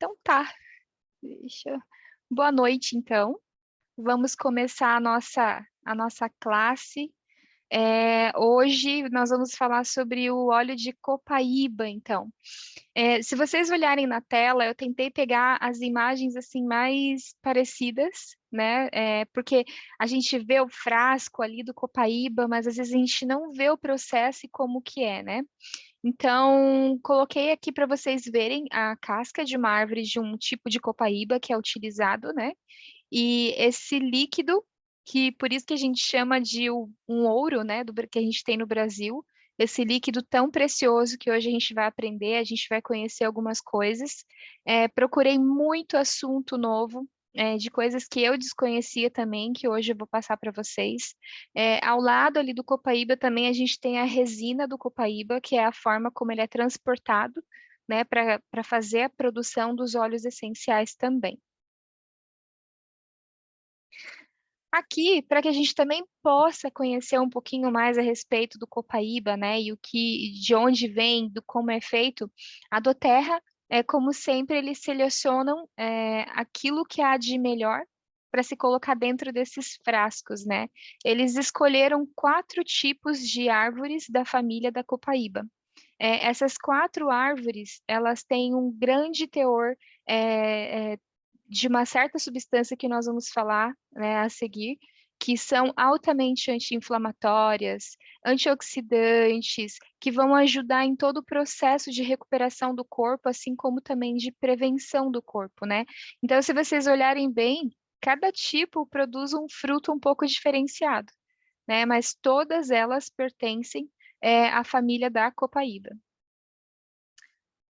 Então tá, boa noite então. Vamos começar a nossa classe. Hoje nós vamos falar sobre o óleo de copaíba, então. Se vocês olharem na tela, eu tentei pegar as imagens assim mais parecidas, né? Porque a gente vê o frasco ali do copaíba, mas às vezes a gente não vê o processo e como que é, né? Então, coloquei aqui para vocês verem a casca de uma árvore de um tipo de copaíba que é utilizado, né? E esse líquido, que por isso que a gente chama de um ouro, né? Que a gente tem no Brasil, esse líquido tão precioso que hoje a gente vai aprender, a gente vai conhecer algumas coisas. Procurei muito assunto novo. De coisas que eu desconhecia também, que hoje eu vou passar para vocês. Ao lado ali do copaíba também a gente tem a resina do copaíba, que é a forma como ele é transportado, né, para fazer a produção dos óleos essenciais também. Aqui, para que a gente também possa conhecer um pouquinho mais a respeito do copaíba, né, e de onde vem, do como é feito, a Doterra, como sempre, eles selecionam aquilo que há de melhor para se colocar dentro desses frascos, né? Eles escolheram 4 tipos de árvores da família da copaíba. Essas 4 árvores, elas têm um grande teor de uma certa substância que nós vamos falar, né, a seguir, que são altamente anti-inflamatórias, antioxidantes, que vão ajudar em todo o processo de recuperação do corpo, assim como também de prevenção do corpo, né? Então, se vocês olharem bem, cada tipo produz um fruto um pouco diferenciado, né? Mas todas elas pertencem à família da copaíba.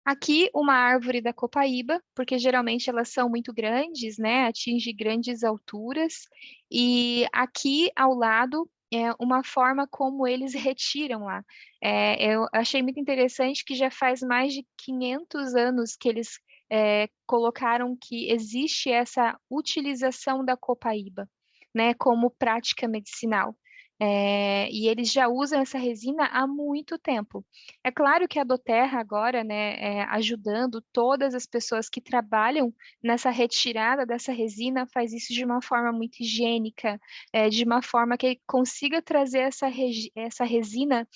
Aqui, uma árvore da copaíba, porque geralmente elas são muito grandes, né? Atinge grandes alturas. E aqui ao lado é uma forma como eles retiram lá. Eu achei muito interessante que já faz mais de 500 anos que eles colocaram que existe essa utilização da copaíba, né? Como prática medicinal. E eles já usam essa resina há muito tempo. É claro que a Doterra agora, né, ajudando todas as pessoas que trabalham nessa retirada dessa resina, faz isso de uma forma muito higiênica, de uma forma que consiga trazer essa resina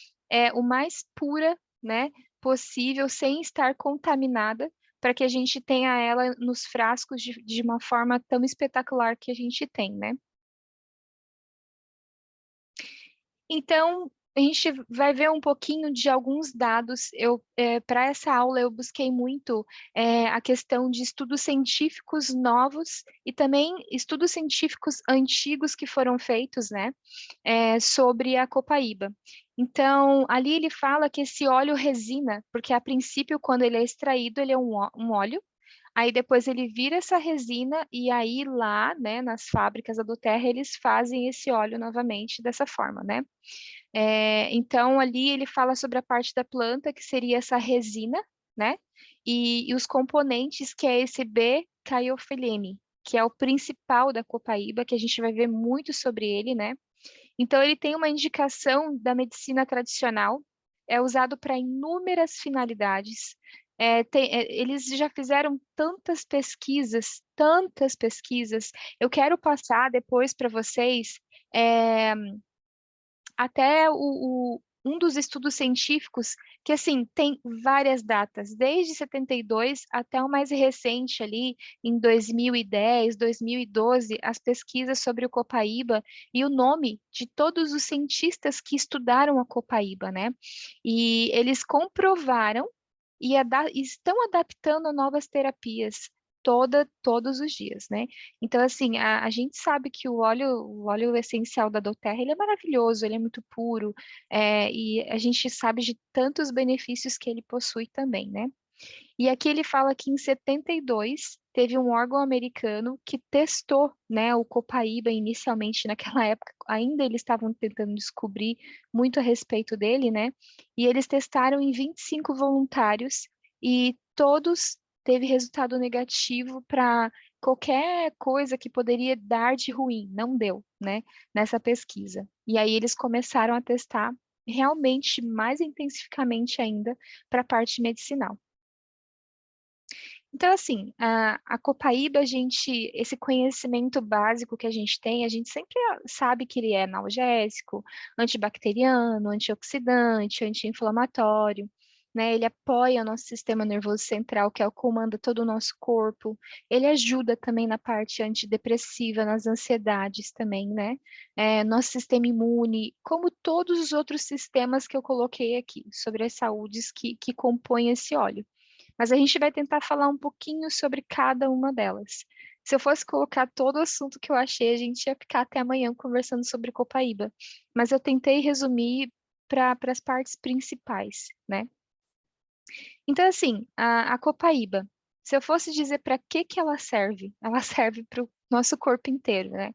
o mais pura, né, possível, sem estar contaminada, para que a gente tenha ela nos frascos de uma forma tão espetacular que a gente tem, né? Então, a gente vai ver um pouquinho de alguns dados. Para essa aula, eu busquei muito a questão de estudos científicos novos e também estudos científicos antigos que foram feitos, né, sobre a copaíba. Então, ali ele fala que esse óleo resina, porque a princípio, quando ele é extraído, ele é um óleo. Aí depois ele vira essa resina e aí lá, né, nas fábricas da Doterra, eles fazem esse óleo novamente dessa forma, né? Então ali ele fala sobre a parte da planta, que seria essa resina, né? E os componentes, que é esse B-caiofelene, que é o principal da copaíba, que a gente vai ver muito sobre ele, né? Então ele tem uma indicação da medicina tradicional, é usado para inúmeras finalidades. Eles já fizeram tantas pesquisas. Eu quero passar depois para vocês é, até um dos estudos científicos que, assim, tem várias datas, desde 72 até o mais recente ali, em 2010, 2012, as pesquisas sobre o copaíba e o nome de todos os cientistas que estudaram a copaíba, né? E eles comprovaram e estão adaptando novas terapias todos os dias, né? Então, assim, a gente sabe que o óleo essencial da doTERRA, ele é maravilhoso, ele é muito puro, e a gente sabe de tantos benefícios que ele possui também, né? E aqui ele fala que em 72 teve um órgão americano que testou, né, o copaíba inicialmente naquela época, ainda eles estavam tentando descobrir muito a respeito dele, né? E eles testaram em 25 voluntários e todos teve resultado negativo para qualquer coisa que poderia dar de ruim, não deu, né, nessa pesquisa. E aí eles começaram a testar realmente mais intensificamente ainda para a parte medicinal. Então, assim, a copaíba, esse conhecimento básico que a gente tem, a gente sempre sabe que ele é analgésico, antibacteriano, antioxidante, anti-inflamatório, né? Ele apoia o nosso sistema nervoso central, que é o que comanda todo o nosso corpo. Ele ajuda também na parte antidepressiva, nas ansiedades também, né? Nosso sistema imune, como todos os outros sistemas que eu coloquei aqui, sobre as saúdes que compõem esse óleo. Mas a gente vai tentar falar um pouquinho sobre cada uma delas. Se eu fosse colocar todo o assunto que eu achei, a gente ia ficar até amanhã conversando sobre copaíba. Mas eu tentei resumir para as partes principais, né? Então, assim, a copaíba, se eu fosse dizer para que ela serve, ela serve para o nosso corpo inteiro, né?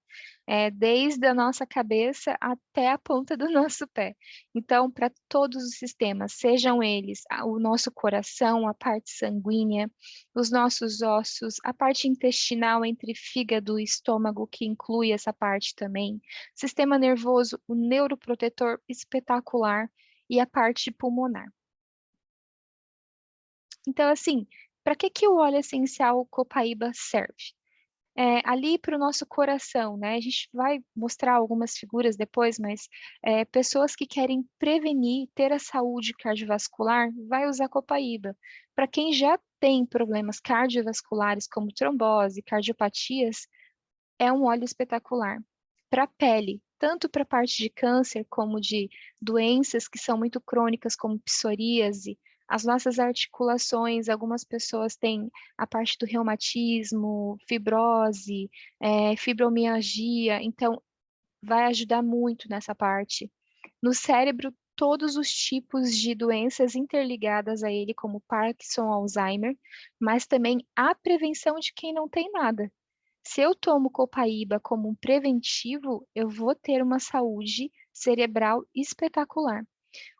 Desde a nossa cabeça até a ponta do nosso pé. Então, para todos os sistemas, sejam eles o nosso coração, a parte sanguínea, os nossos ossos, a parte intestinal entre fígado e estômago, que inclui essa parte também, sistema nervoso, o neuroprotetor espetacular e a parte pulmonar. Então, assim, para que o óleo essencial copaíba serve? Ali para o nosso coração, né? A gente vai mostrar algumas figuras depois, mas pessoas que querem prevenir, ter a saúde cardiovascular, vai usar copaíba. Para quem já tem problemas cardiovasculares, como trombose, cardiopatias, é um óleo espetacular. Para a pele, tanto para a parte de câncer, como de doenças que são muito crônicas, como psoríase, as nossas articulações, algumas pessoas têm a parte do reumatismo, fibrose, fibromialgia, então vai ajudar muito nessa parte. No cérebro, todos os tipos de doenças interligadas a ele, como Parkinson, Alzheimer, mas também a prevenção de quem não tem nada. Se eu tomo copaíba como um preventivo, eu vou ter uma saúde cerebral espetacular.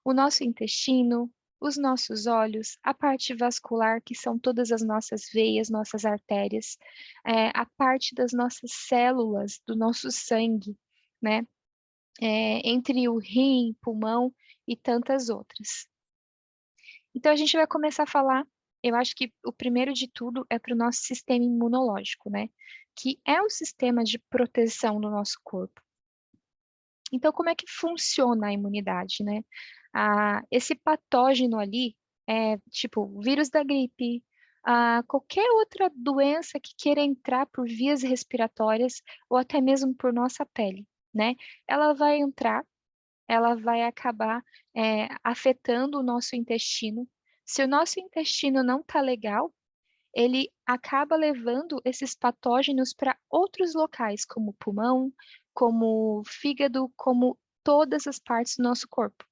O nosso intestino, os nossos olhos, a parte vascular, que são todas as nossas veias, nossas artérias, a parte das nossas células, do nosso sangue, né? Entre o rim, pulmão e tantas outras. Então, a gente vai começar a falar. Eu acho que o primeiro de tudo é para o nosso sistema imunológico, né? Que é um sistema de proteção do nosso corpo. Então, como é que funciona a imunidade, né? Esse patógeno ali, tipo o vírus da gripe, qualquer outra doença que queira entrar por vias respiratórias ou até mesmo por nossa pele, né? Ela vai entrar, ela vai acabar afetando o nosso intestino. Se o nosso intestino não está legal, ele acaba levando esses patógenos para outros locais, como o pulmão, como o fígado, como todas as partes do nosso corpo.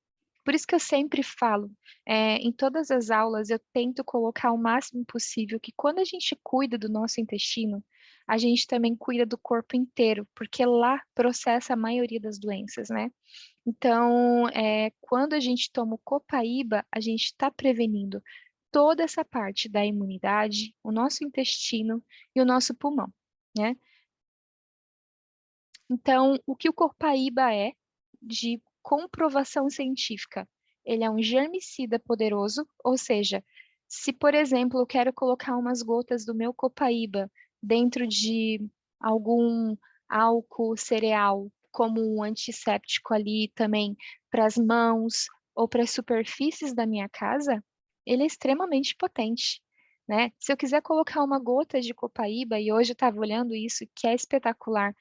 Por isso que eu sempre falo, em todas as aulas, eu tento colocar o máximo possível que quando a gente cuida do nosso intestino, a gente também cuida do corpo inteiro, porque lá processa a maioria das doenças, né? Então, quando a gente toma o copaíba, a gente está prevenindo toda essa parte da imunidade, o nosso intestino e o nosso pulmão, né? Então, o que o copaíba é de comprovação científica? Ele é um germicida poderoso, ou seja, se, por exemplo, eu quero colocar umas gotas do meu copaíba dentro de algum álcool cereal, como um antisséptico ali também para as mãos ou para as superfícies da minha casa, ele é extremamente potente, né? Se eu quiser colocar uma gota de copaíba, e hoje eu estava olhando isso, que é espetacular,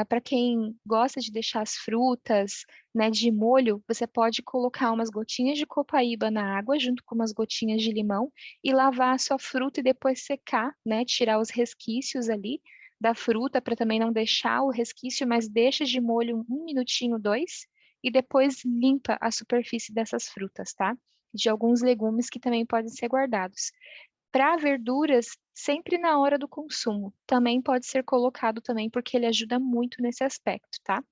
para quem gosta de deixar as frutas, né, de molho, você pode colocar umas gotinhas de copaíba na água, junto com umas gotinhas de limão, e lavar a sua fruta e depois secar, né, tirar os resquícios ali da fruta, para também não deixar o resquício, mas deixa de molho um minutinho, dois, e depois limpa a superfície dessas frutas, tá? De alguns legumes que também podem ser guardados. Para verduras, sempre na hora do consumo. Também pode ser colocado também, porque ele ajuda muito nesse aspecto, tá?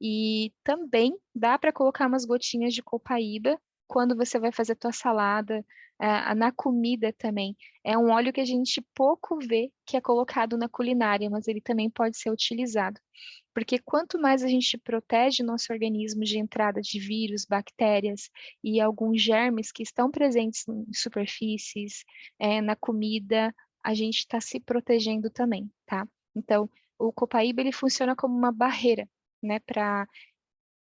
E também dá para colocar umas gotinhas de copaíba quando você vai fazer a tua salada, na comida também. É um óleo que a gente pouco vê que é colocado na culinária, mas ele também pode ser utilizado. Porque quanto mais a gente protege o nosso organismo de entrada de vírus, bactérias e alguns germes que estão presentes em superfícies, na comida, a gente está se protegendo também, tá? Então, o Copaíba, ele funciona como uma barreira, né? Para,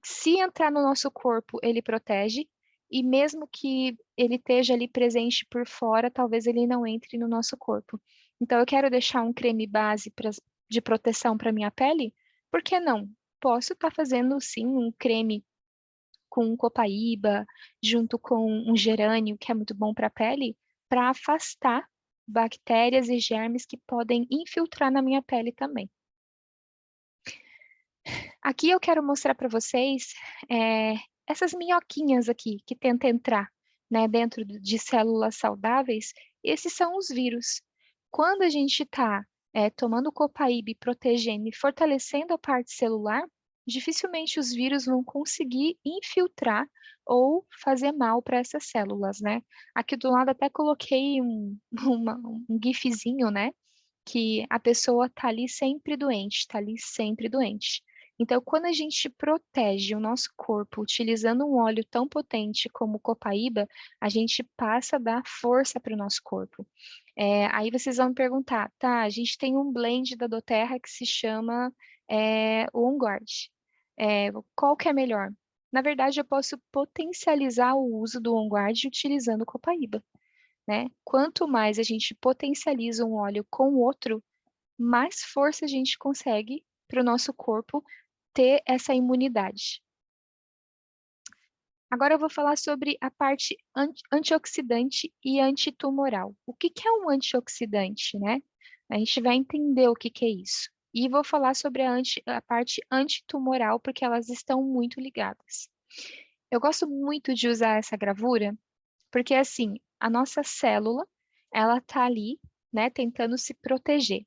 se entrar no nosso corpo, ele protege, e mesmo que ele esteja ali presente por fora, talvez ele não entre no nosso corpo. Então, eu quero deixar um creme base de proteção para minha pele? Por que não? Posso estar fazendo, sim, um creme com um copaíba, junto com um gerânio, que é muito bom para a pele, para afastar bactérias e germes que podem infiltrar na minha pele também. Aqui eu quero mostrar para vocês essas minhoquinhas aqui que tentam entrar, né, dentro de células saudáveis. Esses são os vírus. Quando a gente está tomando Copaíba e protegendo e fortalecendo a parte celular, dificilmente os vírus vão conseguir infiltrar ou fazer mal para essas células, né? Aqui do lado até coloquei um gifzinho, né? Que a pessoa tá ali sempre doente, tá ali sempre doente. Então, quando a gente protege o nosso corpo utilizando um óleo tão potente como o Copaíba, a gente passa a dar força para o nosso corpo. Aí vocês vão me perguntar, tá, a gente tem um blend da doTERRA que se chama o On Guard. Qual que é melhor? Na verdade, eu posso potencializar o uso do On Guard utilizando o Copaíba, né? Quanto mais a gente potencializa um óleo com o outro, mais força a gente consegue para o nosso corpo ter essa imunidade. Agora eu vou falar sobre a parte antioxidante e antitumoral. O que que é um antioxidante, né? A gente vai entender o que que é isso. E vou falar sobre a parte antitumoral, porque elas estão muito ligadas. Eu gosto muito de usar essa gravura, porque assim, a nossa célula, ela tá ali, né, tentando se proteger.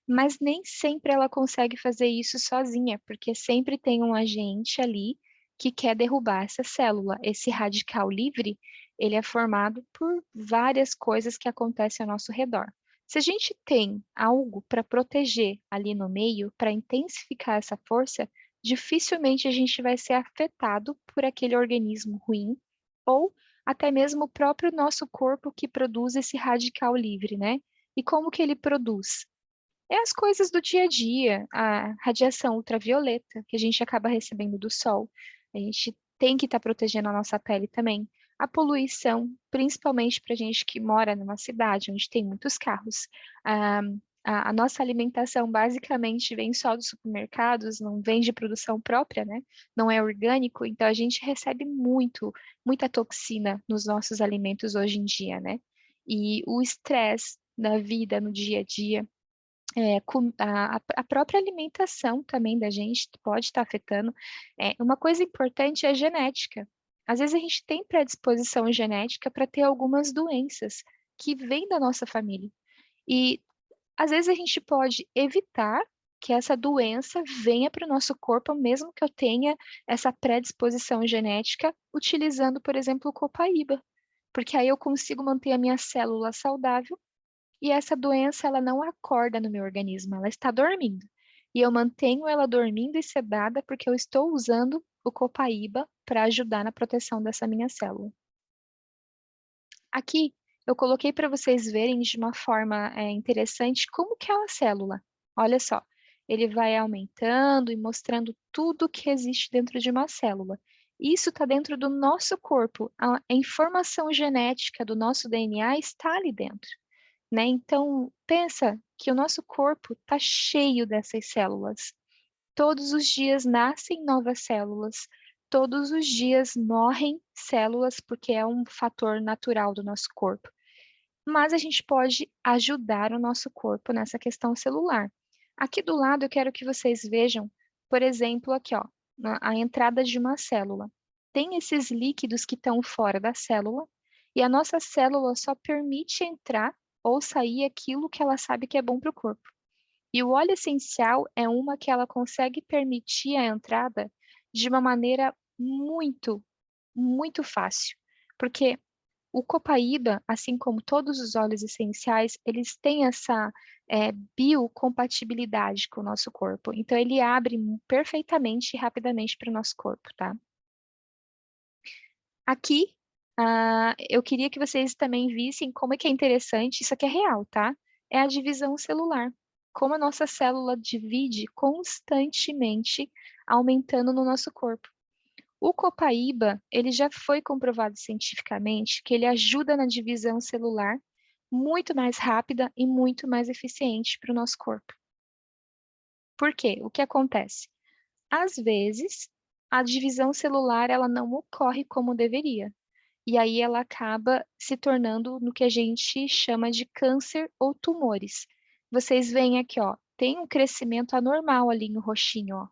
Mas nem sempre ela consegue fazer isso sozinha, porque sempre tem um agente ali que quer derrubar essa célula. Esse radical livre, ele é formado por várias coisas que acontecem ao nosso redor. Se a gente tem algo para proteger ali no meio, para intensificar essa força, dificilmente a gente vai ser afetado por aquele organismo ruim, ou até mesmo o próprio nosso corpo que produz esse radical livre, né? E como que ele produz? É as coisas do dia a dia, a radiação ultravioleta que a gente acaba recebendo do sol. A gente tem que estar protegendo a nossa pele também. A poluição, principalmente para a gente que mora numa cidade onde tem muitos carros. Ah, a nossa alimentação basicamente vem só dos supermercados, não vem de produção própria, né? Não é orgânico, então a gente recebe muita toxina nos nossos alimentos hoje em dia, né? E o estresse da vida no dia a dia, a própria alimentação também da gente pode estar afetando. Uma coisa importante é a genética. Às vezes a gente tem predisposição genética para ter algumas doenças que vêm da nossa família. E às vezes a gente pode evitar que essa doença venha para o nosso corpo, mesmo que eu tenha essa predisposição genética, utilizando, por exemplo, o Copaíba. Porque aí eu consigo manter a minha célula saudável e essa doença, ela não acorda no meu organismo, ela está dormindo. E eu mantenho ela dormindo e sedada porque eu estou usando o Copaíba para ajudar na proteção dessa minha célula. Aqui, eu coloquei para vocês verem de uma forma interessante como que é a célula. Olha só, ele vai aumentando e mostrando tudo que existe dentro de uma célula. Isso está dentro do nosso corpo. A informação genética do nosso DNA está ali dentro, né? Então, pensa que o nosso corpo está cheio dessas células. Todos os dias nascem novas células, todos os dias morrem células, porque é um fator natural do nosso corpo. Mas a gente pode ajudar o nosso corpo nessa questão celular. Aqui do lado eu quero que vocês vejam, por exemplo, aqui, ó, a entrada de uma célula. Tem esses líquidos que estão fora da célula, e a nossa célula só permite entrar ou sair aquilo que ela sabe que é bom para o corpo. E o óleo essencial é uma que ela consegue permitir a entrada de uma maneira muito fácil. Porque o Copaíba, assim como todos os óleos essenciais, eles têm essa biocompatibilidade com o nosso corpo. Então, ele abre perfeitamente e rapidamente para o nosso corpo, tá? Aqui, eu queria que vocês também vissem como é que é interessante, isso aqui é real, tá? é a divisão celular. Como a nossa célula divide constantemente, aumentando no nosso corpo. O copaíba, ele já foi comprovado cientificamente que ele ajuda na divisão celular muito mais rápida e muito mais eficiente para o nosso corpo. Por quê? O que acontece? Às vezes, a divisão celular ela não ocorre como deveria. E aí ela acaba se tornando no que a gente chama de câncer ou tumores. Vocês veem aqui, ó, tem um crescimento anormal ali no roxinho, ó,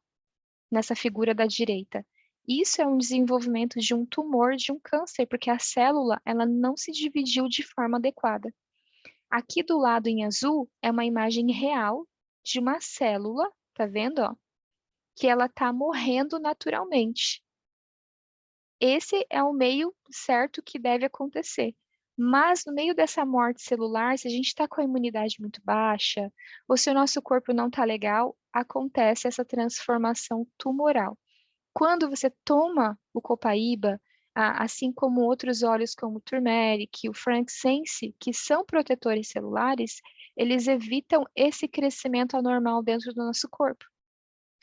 nessa figura da direita. Isso é um desenvolvimento de um tumor, de um câncer, porque a célula ela não se dividiu de forma adequada. Aqui do lado em azul é uma imagem real de uma célula, tá vendo, ó? Que ela está morrendo naturalmente. Esse é o meio certo que deve acontecer. Mas no meio dessa morte celular, se a gente está com a imunidade muito baixa, ou se o nosso corpo não está legal, acontece essa transformação tumoral. Quando você toma o copaíba, assim como outros óleos como o turmeric e o frankincense, que são protetores celulares, eles evitam esse crescimento anormal dentro do nosso corpo.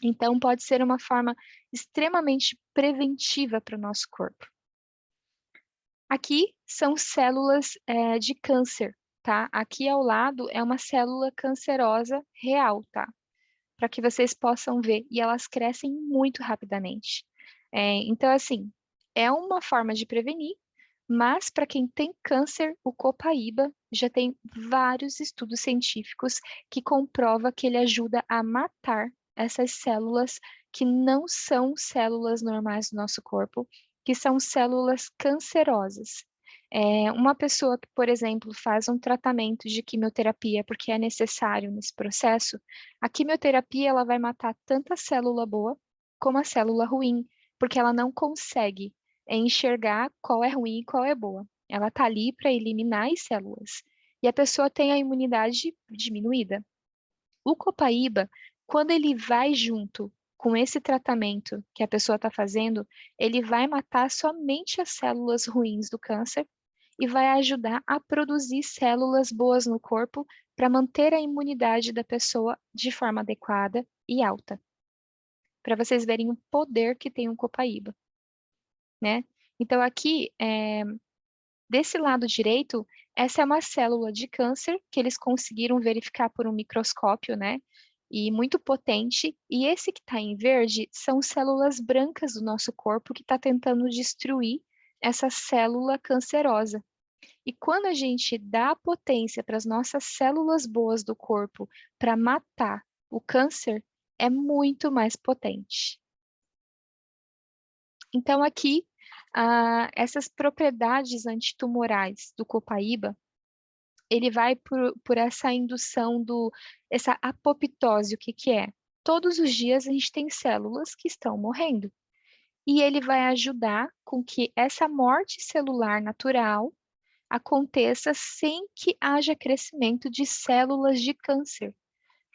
Então, pode ser uma forma extremamente preventiva para o nosso corpo. Aqui são células de câncer, tá? Aqui ao lado é uma célula cancerosa real, tá? Para que vocês possam ver, e elas crescem muito rapidamente. Então, assim, é uma forma de prevenir, mas para quem tem câncer, o copaíba já tem vários estudos científicos que comprova que ele ajuda a matar essas células que não são células normais do nosso corpo, que são células cancerosas. Uma pessoa que, por exemplo, faz um tratamento de quimioterapia porque é necessário nesse processo, a quimioterapia ela vai matar tanto a célula boa como a célula ruim, porque ela não consegue enxergar qual é ruim e qual é boa. Ela está ali para eliminar as células. E a pessoa tem a imunidade diminuída. O copaíba, quando ele vai junto com esse tratamento que a pessoa está fazendo, ele vai matar somente as células ruins do câncer e vai ajudar a produzir células boas no corpo para manter a imunidade da pessoa de forma adequada e alta. Para vocês verem o poder que tem o copaíba, né? Então aqui, desse lado direito, essa é uma célula de câncer que eles conseguiram verificar por um microscópio, né? E muito potente. E esse que está em verde são células brancas do nosso corpo que está tentando destruir essa célula cancerosa. E quando a gente dá potência para as nossas células boas do corpo para matar o câncer, é muito mais potente. Então, aqui, essas propriedades antitumorais do copaíba, ele vai por essa indução essa apoptose, o que que é? Todos os dias a gente tem células que estão morrendo. E ele vai ajudar com que essa morte celular natural aconteça sem que haja crescimento de células de câncer,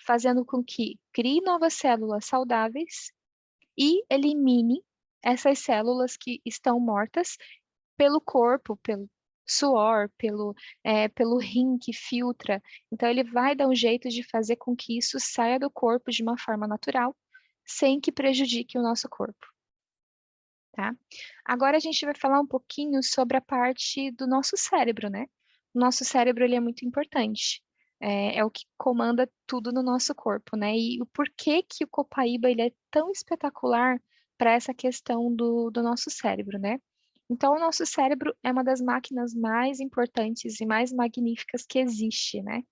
fazendo com que crie novas células saudáveis e elimine essas células que estão mortas pelo corpo, pelo suor, pelo rim que filtra. Então, ele vai dar um jeito de fazer com que isso saia do corpo de uma forma natural, sem que prejudique o nosso corpo. Tá? Agora a gente vai falar um pouquinho sobre a parte do nosso cérebro, né? O nosso cérebro ele é muito importante. É o que comanda tudo no nosso corpo, né? E o porquê que o copaíba ele é tão espetacular para essa questão do nosso cérebro, né? Então, o nosso cérebro é uma das máquinas mais importantes e mais magníficas que existe, né?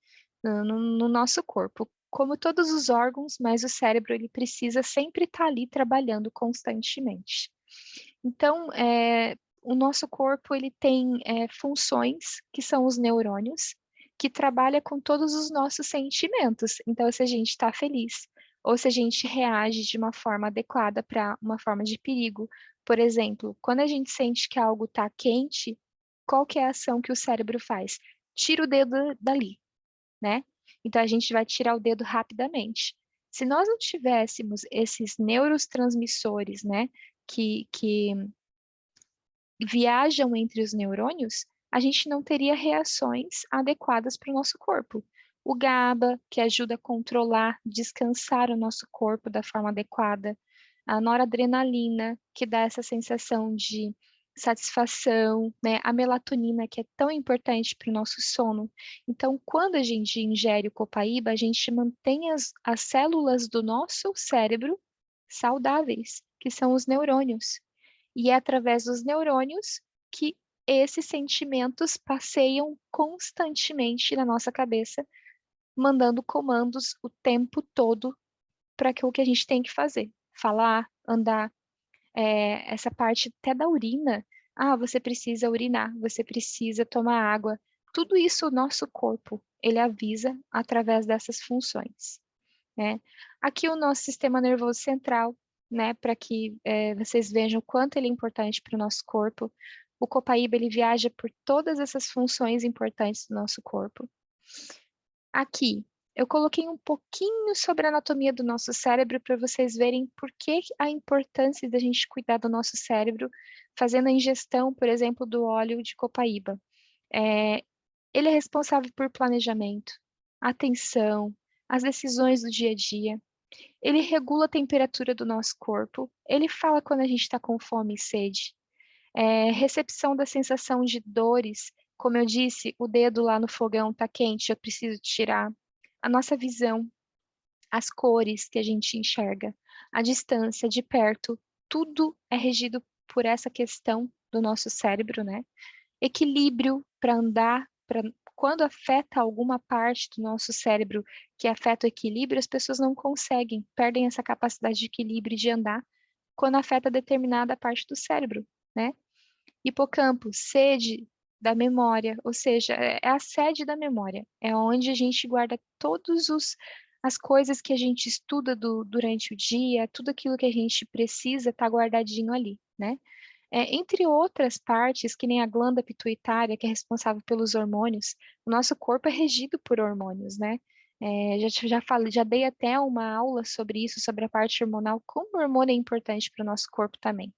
No nosso corpo. Como todos os órgãos, mas o cérebro ele precisa sempre estar ali trabalhando constantemente. Então, o nosso corpo ele tem funções que são os neurônios, que trabalha com todos os nossos sentimentos. Então, se a gente está feliz, ou se a gente reage de uma forma adequada para uma forma de perigo. Por exemplo, quando a gente sente que algo está quente, qual que é a ação que o cérebro faz? Tira o dedo dali, né? Então, a gente vai tirar o dedo rapidamente. Se nós não tivéssemos esses neurotransmissores, né, que viajam entre os neurônios, a gente não teria reações adequadas para o nosso corpo. O GABA, que ajuda a controlar, descansar o nosso corpo da forma adequada. A noradrenalina, que dá essa sensação de satisfação, né? A melatonina, que é tão importante para o nosso sono. Então, quando a gente ingere o copaíba, a gente mantém as células do nosso cérebro saudáveis, que são os neurônios. E é através dos neurônios que esses sentimentos passeiam constantemente na nossa cabeça, mandando comandos o tempo todo para o que a gente tem que fazer. Falar, andar, essa parte até da urina. Ah, você precisa urinar, você precisa tomar água. Tudo isso o nosso corpo, ele avisa através dessas funções, né? Aqui o nosso sistema nervoso central, né, para que vocês vejam o quanto ele é importante para o nosso corpo. O copaíba, ele viaja por todas essas funções importantes do nosso corpo. Aqui, eu coloquei um pouquinho sobre a anatomia do nosso cérebro para vocês verem por que a importância da gente cuidar do nosso cérebro, fazendo a ingestão, por exemplo, do óleo de copaíba. Ele é responsável por planejamento, atenção, as decisões do dia a dia. Ele regula a temperatura do nosso corpo. Ele fala quando a gente está com fome e sede. Recepção da sensação de dores. Como eu disse, o dedo lá no fogão está quente, eu preciso tirar. A nossa visão, as cores que a gente enxerga, a distância de perto, tudo é regido por essa questão do nosso cérebro, né? Equilíbrio para andar, quando afeta alguma parte do nosso cérebro que afeta o equilíbrio, as pessoas não conseguem, perdem essa capacidade de equilíbrio e de andar quando afeta determinada parte do cérebro, né? Hipocampo, sede da memória, ou seja, é a sede da memória, é onde a gente guarda todos as coisas que a gente estuda durante o dia, tudo aquilo que a gente precisa está guardadinho ali, né? Entre outras partes, que nem a glândula pituitária, que é responsável pelos hormônios, o nosso corpo é regido por hormônios, né? Já falei, já dei até uma aula sobre isso, sobre a parte hormonal, como o hormônio é importante para o nosso corpo também.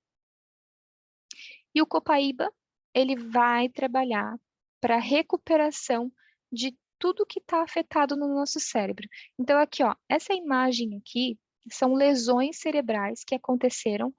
E o copaíba, ele vai trabalhar para a recuperação de tudo que está afetado no nosso cérebro. Então, aqui, ó, essa imagem aqui são lesões cerebrais que aconteceram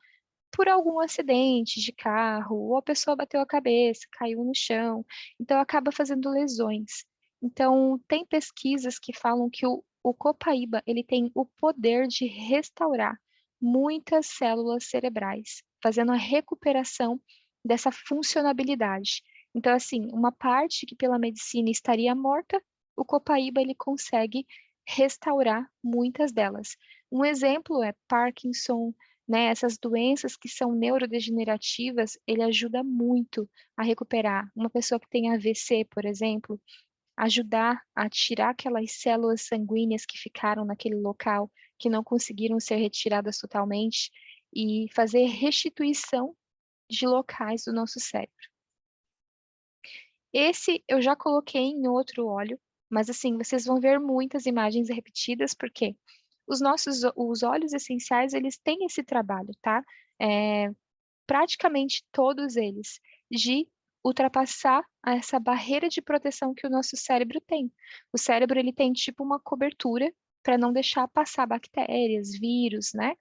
por algum acidente de carro, ou a pessoa bateu a cabeça, caiu no chão, então acaba fazendo lesões. Então, tem pesquisas que falam que o copaíba, ele tem o poder de restaurar muitas células cerebrais, fazendo a recuperação dessa funcionabilidade. Então, assim, uma parte que pela medicina estaria morta, o copaíba, ele consegue restaurar muitas delas. Um exemplo é Parkinson, né, essas doenças que são neurodegenerativas, ele ajuda muito a recuperar. Uma pessoa que tem AVC, por exemplo, ajudar a tirar aquelas células sanguíneas que ficaram naquele local, que não conseguiram ser retiradas totalmente, e fazer restituição de locais do nosso cérebro. Esse eu já coloquei em outro óleo, mas assim, vocês vão ver muitas imagens repetidas, porque os óleos essenciais, eles têm esse trabalho, tá? Praticamente todos eles, de ultrapassar essa barreira de proteção que o nosso cérebro tem. O cérebro, ele tem tipo uma cobertura para não deixar passar bactérias, vírus, né?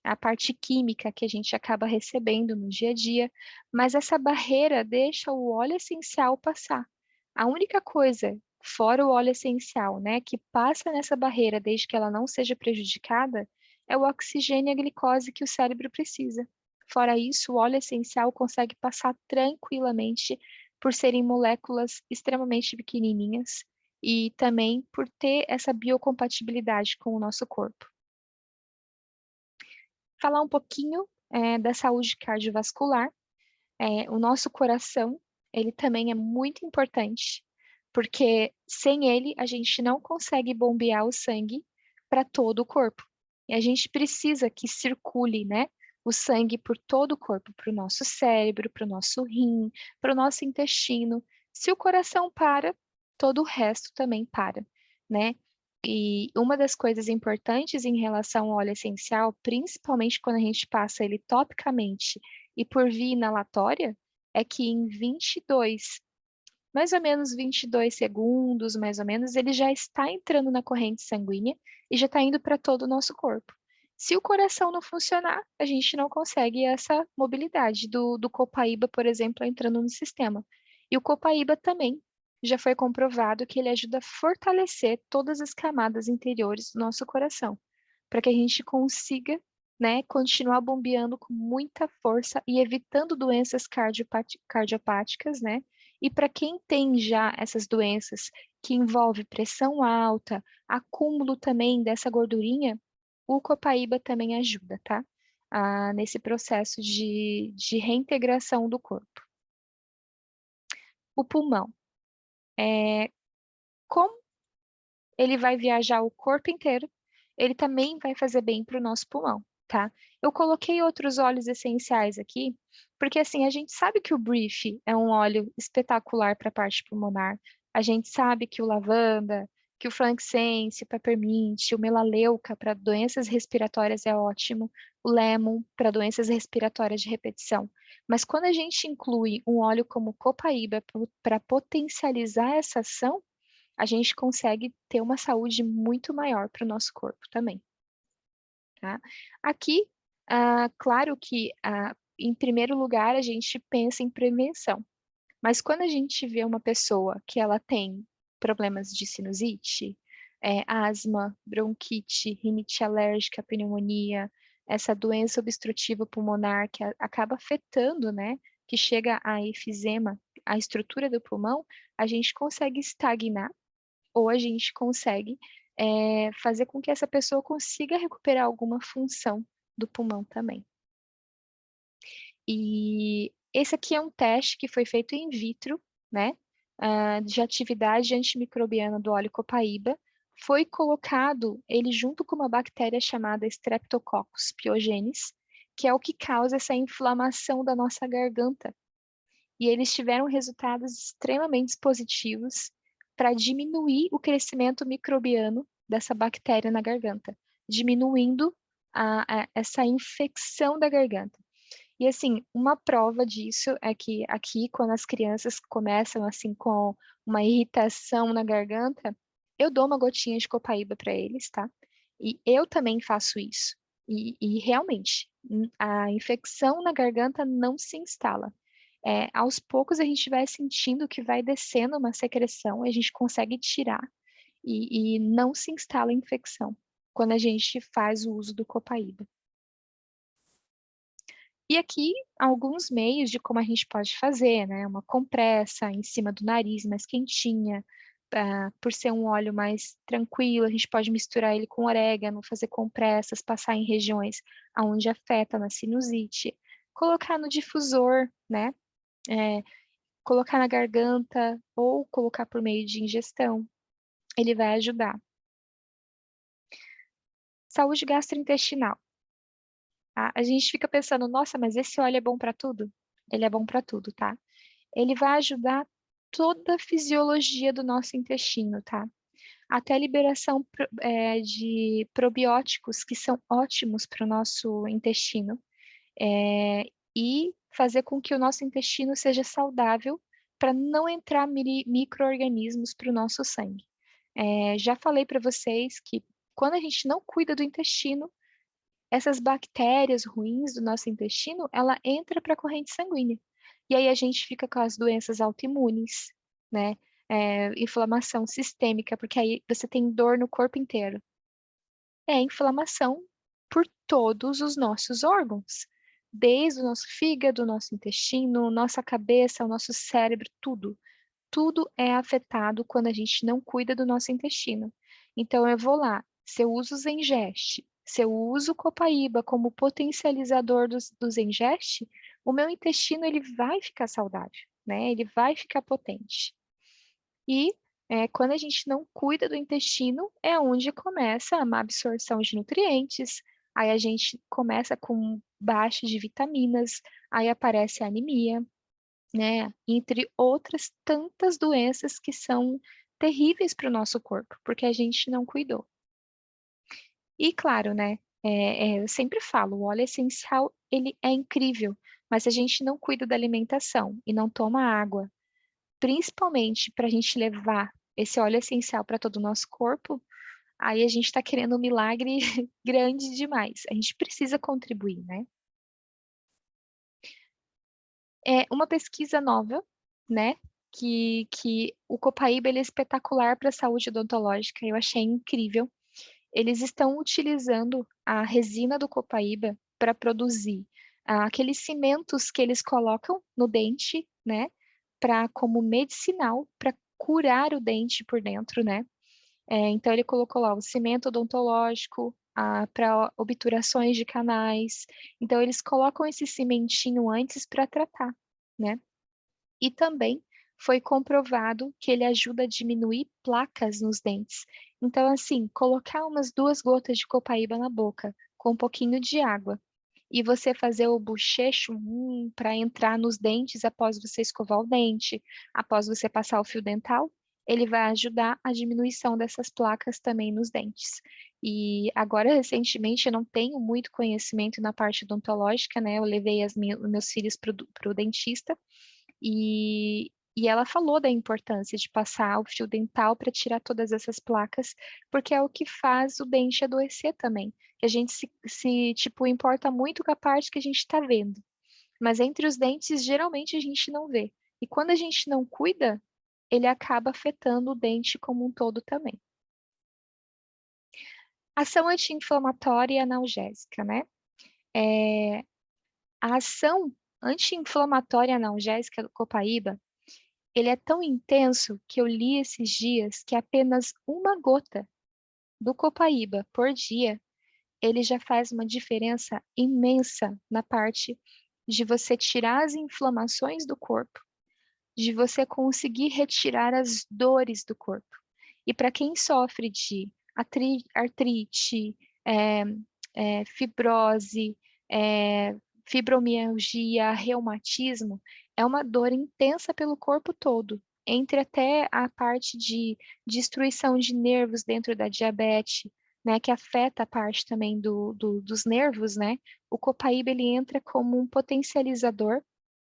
A parte química que a gente acaba recebendo no dia a dia, mas essa barreira deixa o óleo essencial passar. A única coisa, fora o óleo essencial, né, que passa nessa barreira desde que ela não seja prejudicada, é o oxigênio e a glicose que o cérebro precisa. Fora isso, o óleo essencial consegue passar tranquilamente por serem moléculas extremamente pequenininhas e também por ter essa biocompatibilidade com o nosso corpo. Falar um pouquinho da saúde cardiovascular. O nosso coração, ele também é muito importante, porque sem ele a gente não consegue bombear o sangue para todo o corpo. E a gente precisa que circule, né, o sangue por todo o corpo, para o nosso cérebro, para o nosso rim, para o nosso intestino. Se o coração para, todo o resto também para, né? E uma das coisas importantes em relação ao óleo essencial, principalmente quando a gente passa ele topicamente e por via inalatória, é que em 22 mais ou menos 22 segundos, mais ou menos, ele já está entrando na corrente sanguínea e já está indo para todo o nosso corpo. Se o coração não funcionar, a gente não consegue essa mobilidade do copaíba, por exemplo, entrando no sistema. E o copaíba também já foi comprovado que ele ajuda a fortalecer todas as camadas interiores do nosso coração, para que a gente consiga, né, continuar bombeando com muita força e evitando doenças cardiopáticas, né? E para quem tem já essas doenças que envolve pressão alta, acúmulo também dessa gordurinha, o copaíba também ajuda, tá? Nesse processo de reintegração do corpo. O pulmão. Como ele vai viajar o corpo inteiro, ele também vai fazer bem para o nosso pulmão, tá? Eu coloquei outros óleos essenciais aqui, porque assim, a gente sabe que o Brief é um óleo espetacular para a parte pulmonar, a gente sabe que o lavanda, que o frankincense, o peppermint, o melaleuca para doenças respiratórias é ótimo, o lemon para doenças respiratórias de repetição. Mas quando a gente inclui um óleo como copaíba para potencializar essa ação, a gente consegue ter uma saúde muito maior para o nosso corpo também, tá? Aqui, claro que, em primeiro lugar, a gente pensa em prevenção, mas quando a gente vê uma pessoa que ela tem problemas de sinusite, asma, bronquite, rinite alérgica, pneumonia, essa doença obstrutiva pulmonar que acaba afetando, né, que chega a efizema, a estrutura do pulmão, a gente consegue estagnar ou a gente consegue, fazer com que essa pessoa consiga recuperar alguma função do pulmão também. E esse aqui é um teste que foi feito in vitro, né, de atividade antimicrobiana do óleo copaíba. Foi colocado ele junto com uma bactéria chamada Streptococcus pyogenes, que é o que causa essa inflamação da nossa garganta. E eles tiveram resultados extremamente positivos para diminuir o crescimento microbiano dessa bactéria na garganta, diminuindo essa infecção da garganta. E assim, uma prova disso é que aqui, quando as crianças começam assim com uma irritação na garganta, eu dou uma gotinha de copaíba para eles, tá? E eu também faço isso. E realmente, a infecção na garganta não se instala. Aos poucos a gente vai sentindo que vai descendo uma secreção, e a gente consegue tirar e não se instala a infecção quando a gente faz o uso do copaíba. E aqui alguns meios de como a gente pode fazer, né? Uma compressa em cima do nariz, mais quentinha, por ser um óleo mais tranquilo, a gente pode misturar ele com orégano, fazer compressas, passar em regiões onde afeta na sinusite, colocar no difusor, né? É, colocar na garganta ou colocar por meio de ingestão, ele vai ajudar. Saúde gastrointestinal. A gente fica pensando, nossa, mas esse óleo é bom para tudo? Ele é bom para tudo, tá? Ele vai ajudar toda a fisiologia do nosso intestino, tá? Até a liberação de probióticos que são ótimos para o nosso intestino, e fazer com que o nosso intestino seja saudável para não entrar micro-organismos para o nosso sangue. Já falei para vocês que quando a gente não cuida do intestino, essas bactérias ruins do nosso intestino, ela entra para a corrente sanguínea. E aí a gente fica com as doenças autoimunes, né? Inflamação sistêmica, porque aí você tem dor no corpo inteiro. É inflamação por todos os nossos órgãos, desde o nosso fígado, nosso intestino, nossa cabeça, o nosso cérebro, tudo. Tudo é afetado quando a gente não cuida do nosso intestino. Então eu vou lá, se eu uso o Zengest, se eu uso o Copaíba como potencializador dos Zengest, o meu intestino ele vai ficar saudável, né? Ele vai ficar potente. E quando a gente não cuida do intestino, é onde começa a má absorção de nutrientes, aí a gente começa com baixa de vitaminas, aí aparece a anemia, né? Entre outras tantas doenças que são terríveis para o nosso corpo, porque a gente não cuidou. E claro, né? Eu sempre falo, o óleo essencial ele é incrível, mas se a gente não cuida da alimentação e não toma água, principalmente para a gente levar esse óleo essencial para todo o nosso corpo, aí a gente está querendo um milagre grande demais. A gente precisa contribuir, né? É uma pesquisa nova, né, que o copaíba ele é espetacular para a saúde odontológica, eu achei incrível. Eles estão utilizando a resina do copaíba para produzir, aqueles cimentos que eles colocam no dente, né, para como medicinal, para curar o dente por dentro, né. Então ele colocou lá o cimento odontológico, para obturações de canais, então eles colocam esse cimentinho antes para tratar, né. E também foi comprovado que ele ajuda a diminuir placas nos dentes. Então, assim, colocar umas 2 gotas de copaíba na boca, com um pouquinho de água, e você fazer o bochecho, para entrar nos dentes após você escovar o dente, após você passar o fio dental, ele vai ajudar a diminuição dessas placas também nos dentes. E agora, recentemente, eu não tenho muito conhecimento na parte odontológica, né, eu levei os meus filhos para o dentista, e ela falou da importância de passar o fio dental para tirar todas essas placas, porque é o que faz o dente adoecer também, que a gente tipo, importa muito com a parte que a gente está vendo, mas entre os dentes, geralmente, a gente não vê. E quando a gente não cuida, ele acaba afetando o dente como um todo também. Ação anti-inflamatória e analgésica, né. Eh, a ação anti-inflamatória e analgésica do copaíba, ele é tão intenso que eu li esses dias que apenas uma gota do copaíba por dia, ele já faz uma diferença imensa na parte de você tirar as inflamações do corpo, de você conseguir retirar as dores do corpo. E para quem sofre de artrite, eh fibrose, eh, fibromialgia, reumatismo, é uma dor intensa pelo corpo todo, entre até a parte de destruição de nervos dentro da diabetes, né, que afeta a parte também dos nervos, né. O copaíba ele entra como um potencializador,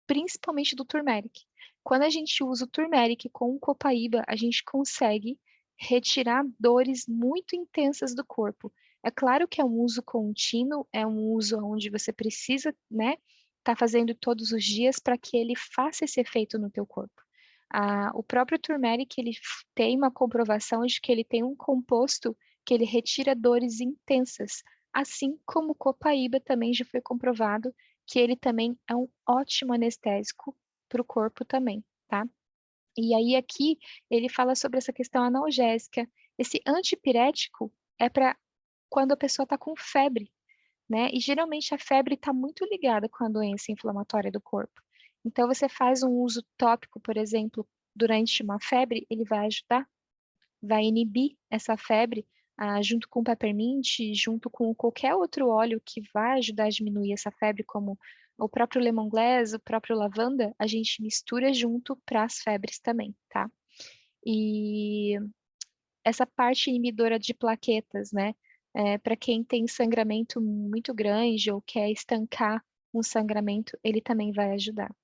principalmente do turmeric. Quando a gente usa o turmeric com o copaíba, a gente consegue retirar dores muito intensas do corpo. É claro que é um uso contínuo, é um uso onde você precisa, né, tá fazendo todos os dias para que ele faça esse efeito no teu corpo. O próprio turmeric, ele tem uma comprovação de que ele tem um composto que ele retira dores intensas, assim como o copaíba também já foi comprovado que ele também é um ótimo anestésico para o corpo também, tá. E aí aqui ele fala sobre essa questão analgésica. Esse antipirético é para quando a pessoa está com febre, né, e geralmente a febre está muito ligada com a doença inflamatória do corpo. Então você faz um uso tópico, por exemplo, durante uma febre, ele vai ajudar, vai inibir essa febre, junto com o peppermint, junto com qualquer outro óleo que vai ajudar a diminuir essa febre, como o próprio lemongrass, o próprio lavanda, a gente mistura junto para as febres também, tá. E essa parte inibidora de plaquetas, né, pra quem tem sangramento muito grande ou quer estancar um sangramento, ele também vai ajudar.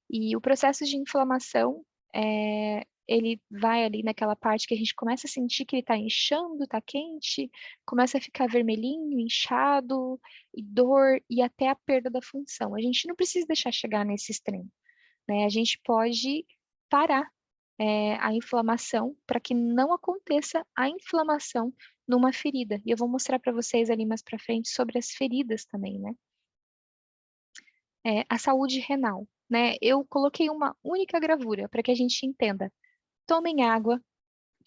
E o processo de inflamação, ele vai ali naquela parte que a gente começa a sentir que ele está inchando, está quente, começa a ficar vermelhinho, inchado, e dor e até a perda da função. A gente não precisa deixar chegar nesse extremo, né, a gente pode parar, a inflamação para que não aconteça a inflamação numa ferida. E eu vou mostrar para vocês ali mais para frente sobre as feridas também, né. A saúde renal, né, eu coloquei uma única gravura para que a gente entenda. Tomem água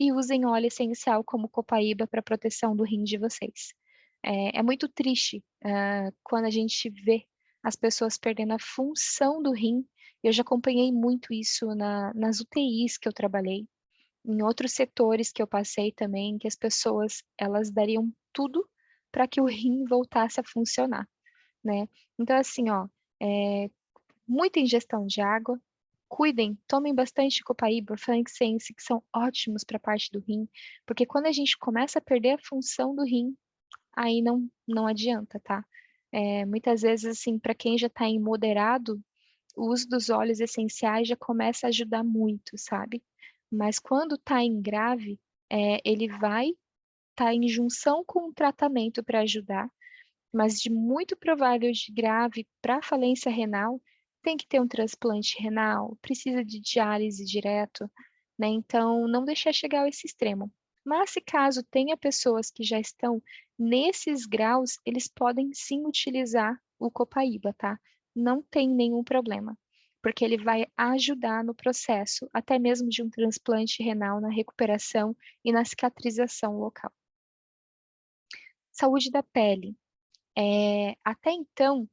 e usem óleo essencial como copaíba para proteção do rim de vocês. É muito triste, quando a gente vê as pessoas perdendo a função do rim. Eu já acompanhei muito isso nas UTIs que eu trabalhei, em outros setores que eu passei também, que as pessoas, elas dariam tudo para que o rim voltasse a funcionar, né. Então assim, ó, eh muita ingestão de água, cuidem, tomem bastante copaíba, frankincense, que são ótimos para a parte do rim, porque quando a gente começa a perder a função do rim, aí não adianta, tá. Muitas vezes, assim, para quem já está em moderado, o uso dos óleos essenciais já começa a ajudar muito, sabe? Mas quando está em grave, ele vai estar em junção com o tratamento para ajudar, mas de muito provável de grave para falência renal, tem que ter um transplante renal, precisa de diálise direto, né? Então, não deixar chegar a esse extremo. Mas se caso tenha pessoas que já estão nesses graus, eles podem sim utilizar o copaíba, tá? Não tem nenhum problema, porque ele vai ajudar no processo, até mesmo de um transplante renal, na recuperação e na cicatrização local. Saúde da pele. Até então,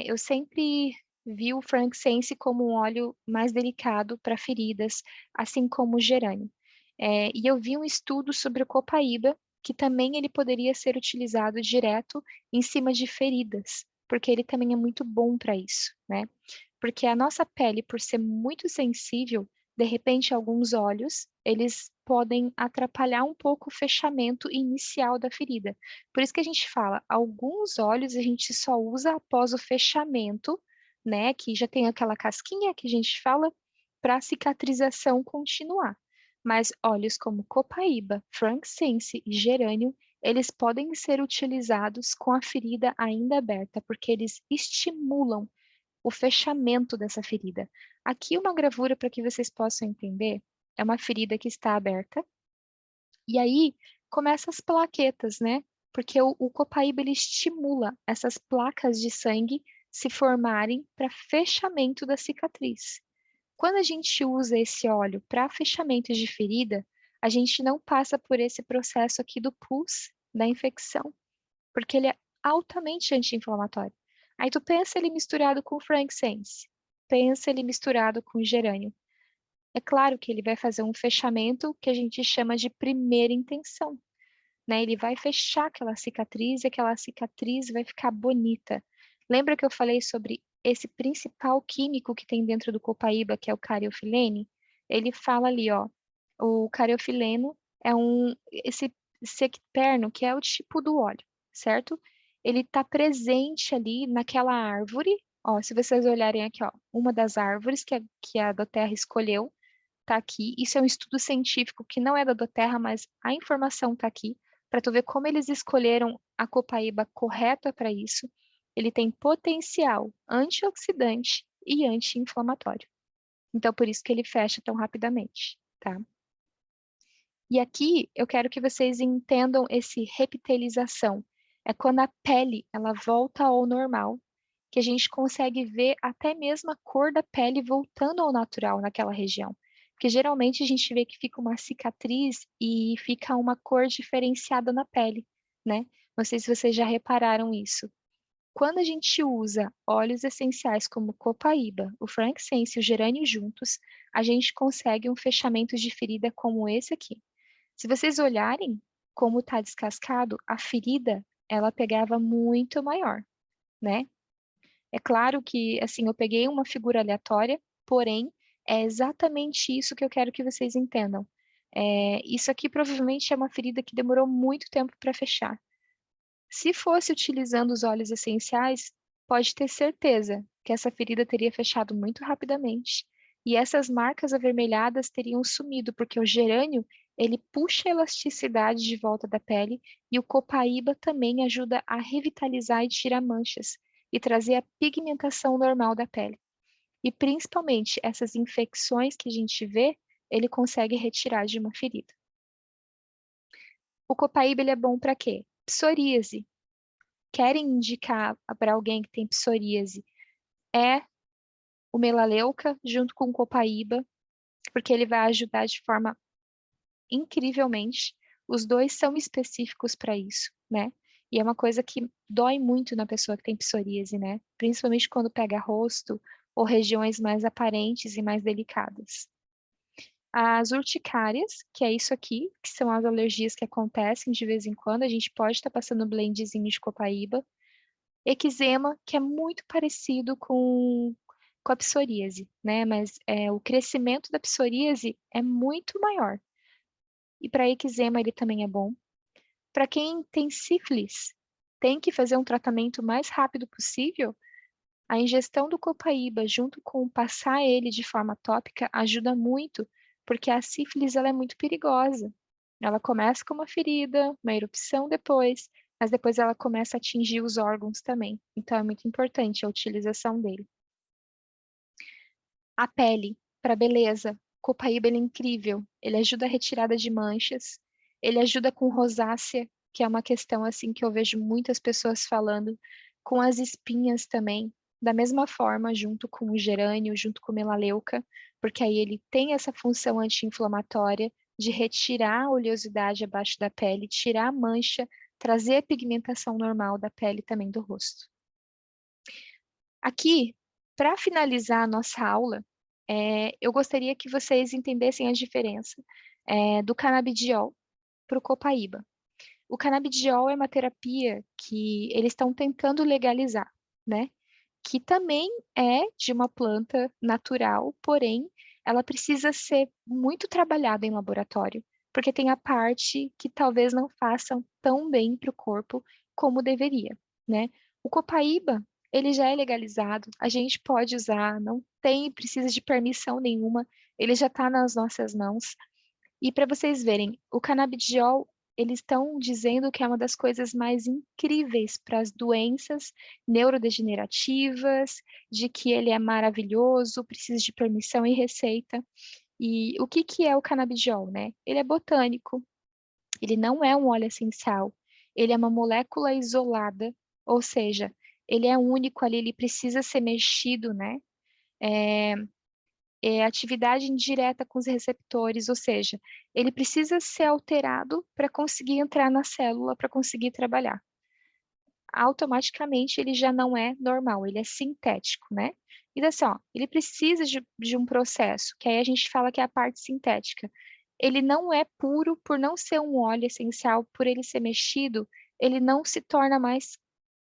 eu sempre vi o frankincense como um óleo mais delicado para feridas, assim como o gerânio. E eu vi um estudo sobre o copaíba, que também ele poderia ser utilizado direto em cima de feridas, porque ele também é muito bom para isso, né? Porque a nossa pele, por ser muito sensível, de repente alguns óleos, eles podem atrapalhar um pouco o fechamento inicial da ferida. Por isso que a gente fala, alguns óleos a gente só usa após o fechamento, né, que já tem aquela casquinha que a gente fala, para a cicatrização continuar. Mas óleos como copaíba, frankincense e gerânio, eles podem ser utilizados com a ferida ainda aberta, porque eles estimulam o fechamento dessa ferida. Aqui uma gravura para que vocês possam entender, é uma ferida que está aberta, e aí começa as plaquetas, né? Porque o copaíba ele estimula essas placas de sangue se formarem para fechamento da cicatriz. Quando a gente usa esse óleo para fechamento de ferida, a gente não passa por esse processo aqui do pus, da infecção, porque ele é altamente anti-inflamatório. Aí tu pensa ele misturado com frankincense, pensa ele misturado com gerânio. É claro que ele vai fazer um fechamento que a gente chama de primeira intenção, né? Ele vai fechar aquela cicatriz e aquela cicatriz vai ficar bonita. Lembra que eu falei sobre esse principal químico que tem dentro do copaíba, que é o cariofilene? Ele fala ali, ó, o cariofileno é esse sexterno, que é o tipo do óleo, certo? Ele está presente ali naquela árvore, ó, se vocês olharem aqui, ó, uma das árvores que a Doterra escolheu, tá aqui. Isso é um estudo científico que não é da Doterra, mas a informação tá aqui, para tu ver como eles escolheram a copaíba correta para isso. Ele tem potencial antioxidante e anti-inflamatório. Então, por isso que ele fecha tão rapidamente, tá? E aqui eu quero que vocês entendam esse repitelização. É quando a pele ela volta ao normal, que a gente consegue ver até mesmo a cor da pele voltando ao natural naquela região. Porque geralmente a gente vê que fica uma cicatriz e fica uma cor diferenciada na pele, né? Não sei se vocês já repararam isso. Quando a gente usa óleos essenciais como copaíba, o frankincense e o gerânio juntos, a gente consegue um fechamento de ferida como esse aqui. Se vocês olharem como está descascado, a ferida, ela pegava muito maior, né? É claro que, assim, eu peguei uma figura aleatória, porém, é exatamente isso que eu quero que vocês entendam. Isso aqui provavelmente é uma ferida que demorou muito tempo para fechar. Se fosse utilizando os óleos essenciais, pode ter certeza que essa ferida teria fechado muito rapidamente e essas marcas avermelhadas teriam sumido, porque o gerânio, ele puxa a elasticidade de volta da pele e o copaíba também ajuda a revitalizar e tirar manchas e trazer a pigmentação normal da pele. E principalmente essas infecções que a gente vê, ele consegue retirar de uma ferida. O copaíba ele é bom para quê? Psoríase. Querem indicar para alguém que tem psoríase é o melaleuca junto com o copaíba, porque ele vai ajudar de forma incrivelmente. Os dois são específicos para isso, né? E é uma coisa que dói muito na pessoa que tem psoríase, né? Principalmente quando pega rosto ou regiões mais aparentes e mais delicadas. As urticárias, que é isso aqui, que são as alergias que acontecem de vez em quando, a gente pode estar passando um blendzinho de copaíba. Eczema, que é muito parecido com a psoríase, né? Mas o crescimento da psoríase é muito maior. E para eczema ele também é bom. Para quem tem sífilis, tem que fazer um tratamento o mais rápido possível, A ingestão do copaíba junto com passar ele de forma tópica ajuda muito, porque a sífilis ela é muito perigosa. Ela começa com uma ferida, uma erupção depois, mas depois ela começa a atingir os órgãos também. Então é muito importante a utilização dele. A pele, para beleza. Copaíba ele é incrível. Ele ajuda a retirada de manchas. Ele ajuda com rosácea, que é uma questão assim que eu vejo muitas pessoas falando, com as espinhas também. Da mesma forma, junto com o gerânio, junto com o melaleuca, porque aí ele tem essa função anti-inflamatória de retirar a oleosidade abaixo da pele, tirar a mancha, trazer a pigmentação normal da pele também do rosto. Aqui, para finalizar a nossa aula, eu gostaria que vocês entendessem a diferença do canabidiol para o copaíba. O canabidiol é uma terapia que eles estão tentando legalizar, né? Que também é de uma planta natural, porém, ela precisa ser muito trabalhada em laboratório, porque tem a parte que talvez não façam tão bem para o corpo como deveria, né? O copaíba, ele já é legalizado, a gente pode usar, não tem, precisa de permissão nenhuma, ele já está nas nossas mãos. E para vocês verem, o canabidiol, eles estão dizendo que é uma das coisas mais incríveis para as doenças neurodegenerativas, de que ele é maravilhoso, precisa de permissão e receita. E o que que é o canabidiol, né? Ele é botânico, ele não é um óleo essencial, ele é uma molécula isolada, ou seja, ele é único ali, ele precisa ser mexido, né? Atividade indireta com os receptores, ou seja, ele precisa ser alterado para conseguir entrar na célula, para conseguir trabalhar. Automaticamente ele já não é normal, ele é sintético, né? Então, assim, ó, ele precisa de um processo, que aí a gente fala que é a parte sintética. Ele não é puro por não ser um óleo essencial, por ele ser mexido, ele não se torna mais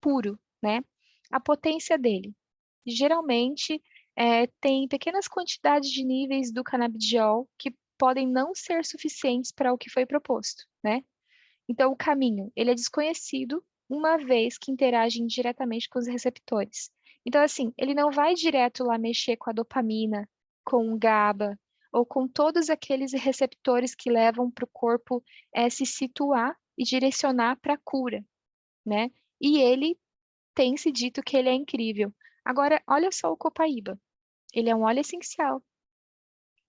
puro, né? A potência dele. Geralmente, tem pequenas quantidades de níveis do canabidiol que podem não ser suficientes para o que foi proposto, né? Então, o caminho, ele é desconhecido, uma vez que interage diretamente com os receptores. Então, assim, ele não vai direto lá mexer com a dopamina, com o GABA, ou com todos aqueles receptores que levam para o corpo se situar e direcionar para a cura, né? E ele tem se dito que ele é incrível. Agora, olha só o copaíba. Ele é um óleo essencial.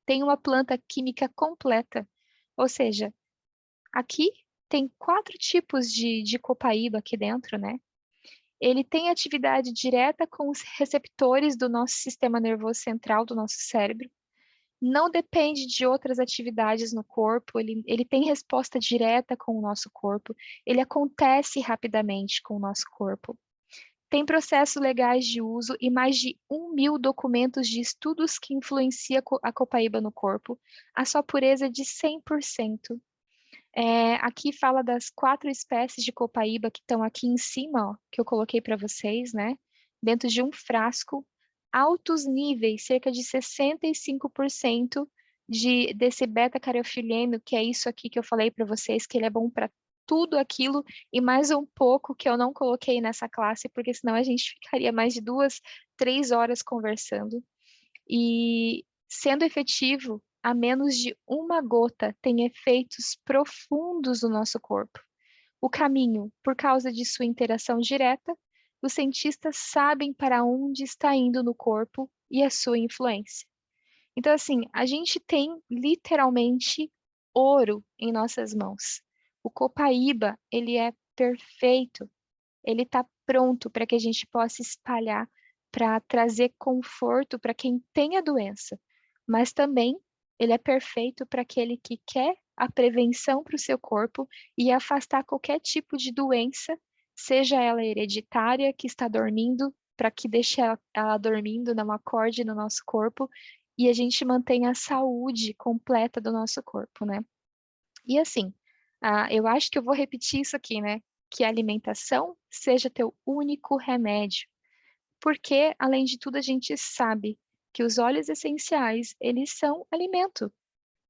Tem uma planta química completa. Ou seja, aqui tem 4 tipos de copaíba aqui dentro, né? Ele tem atividade direta com os receptores do nosso sistema nervoso central, do nosso cérebro. Não depende de outras atividades no corpo, ele tem resposta direta com o nosso corpo, ele acontece rapidamente com o nosso corpo. Tem processos legais de uso e mais de 1.000 documentos de estudos que influenciam a copaíba no corpo. A sua pureza é de 100%. Aqui fala das 4 espécies de copaíba que estão aqui em cima, ó, que eu coloquei para vocês, né? Dentro de um frasco, altos níveis, cerca de 65% desse beta-carotenoide, que é isso aqui que eu falei para vocês, que ele é bom para tudo aquilo e mais um pouco que eu não coloquei nessa classe, porque senão a gente ficaria mais de 2, 3 horas conversando. E sendo efetivo, a menos de uma gota tem efeitos profundos no nosso corpo. O caminho, por causa de sua interação direta, os cientistas sabem para onde está indo no corpo e a sua influência. Então, assim, a gente tem literalmente ouro em nossas mãos. O copaíba, ele é perfeito, ele está pronto para que a gente possa espalhar, para trazer conforto para quem tem a doença, mas também ele é perfeito para aquele que quer a prevenção para o seu corpo e afastar qualquer tipo de doença, seja ela hereditária, que está dormindo, para que deixe ela dormindo, não acorde no nosso corpo, e a gente mantenha a saúde completa do nosso corpo, né? E assim, eu acho que eu vou repetir isso aqui, né? Que a alimentação seja teu único remédio. Porque, além de tudo, a gente sabe que os óleos essenciais, eles são alimento.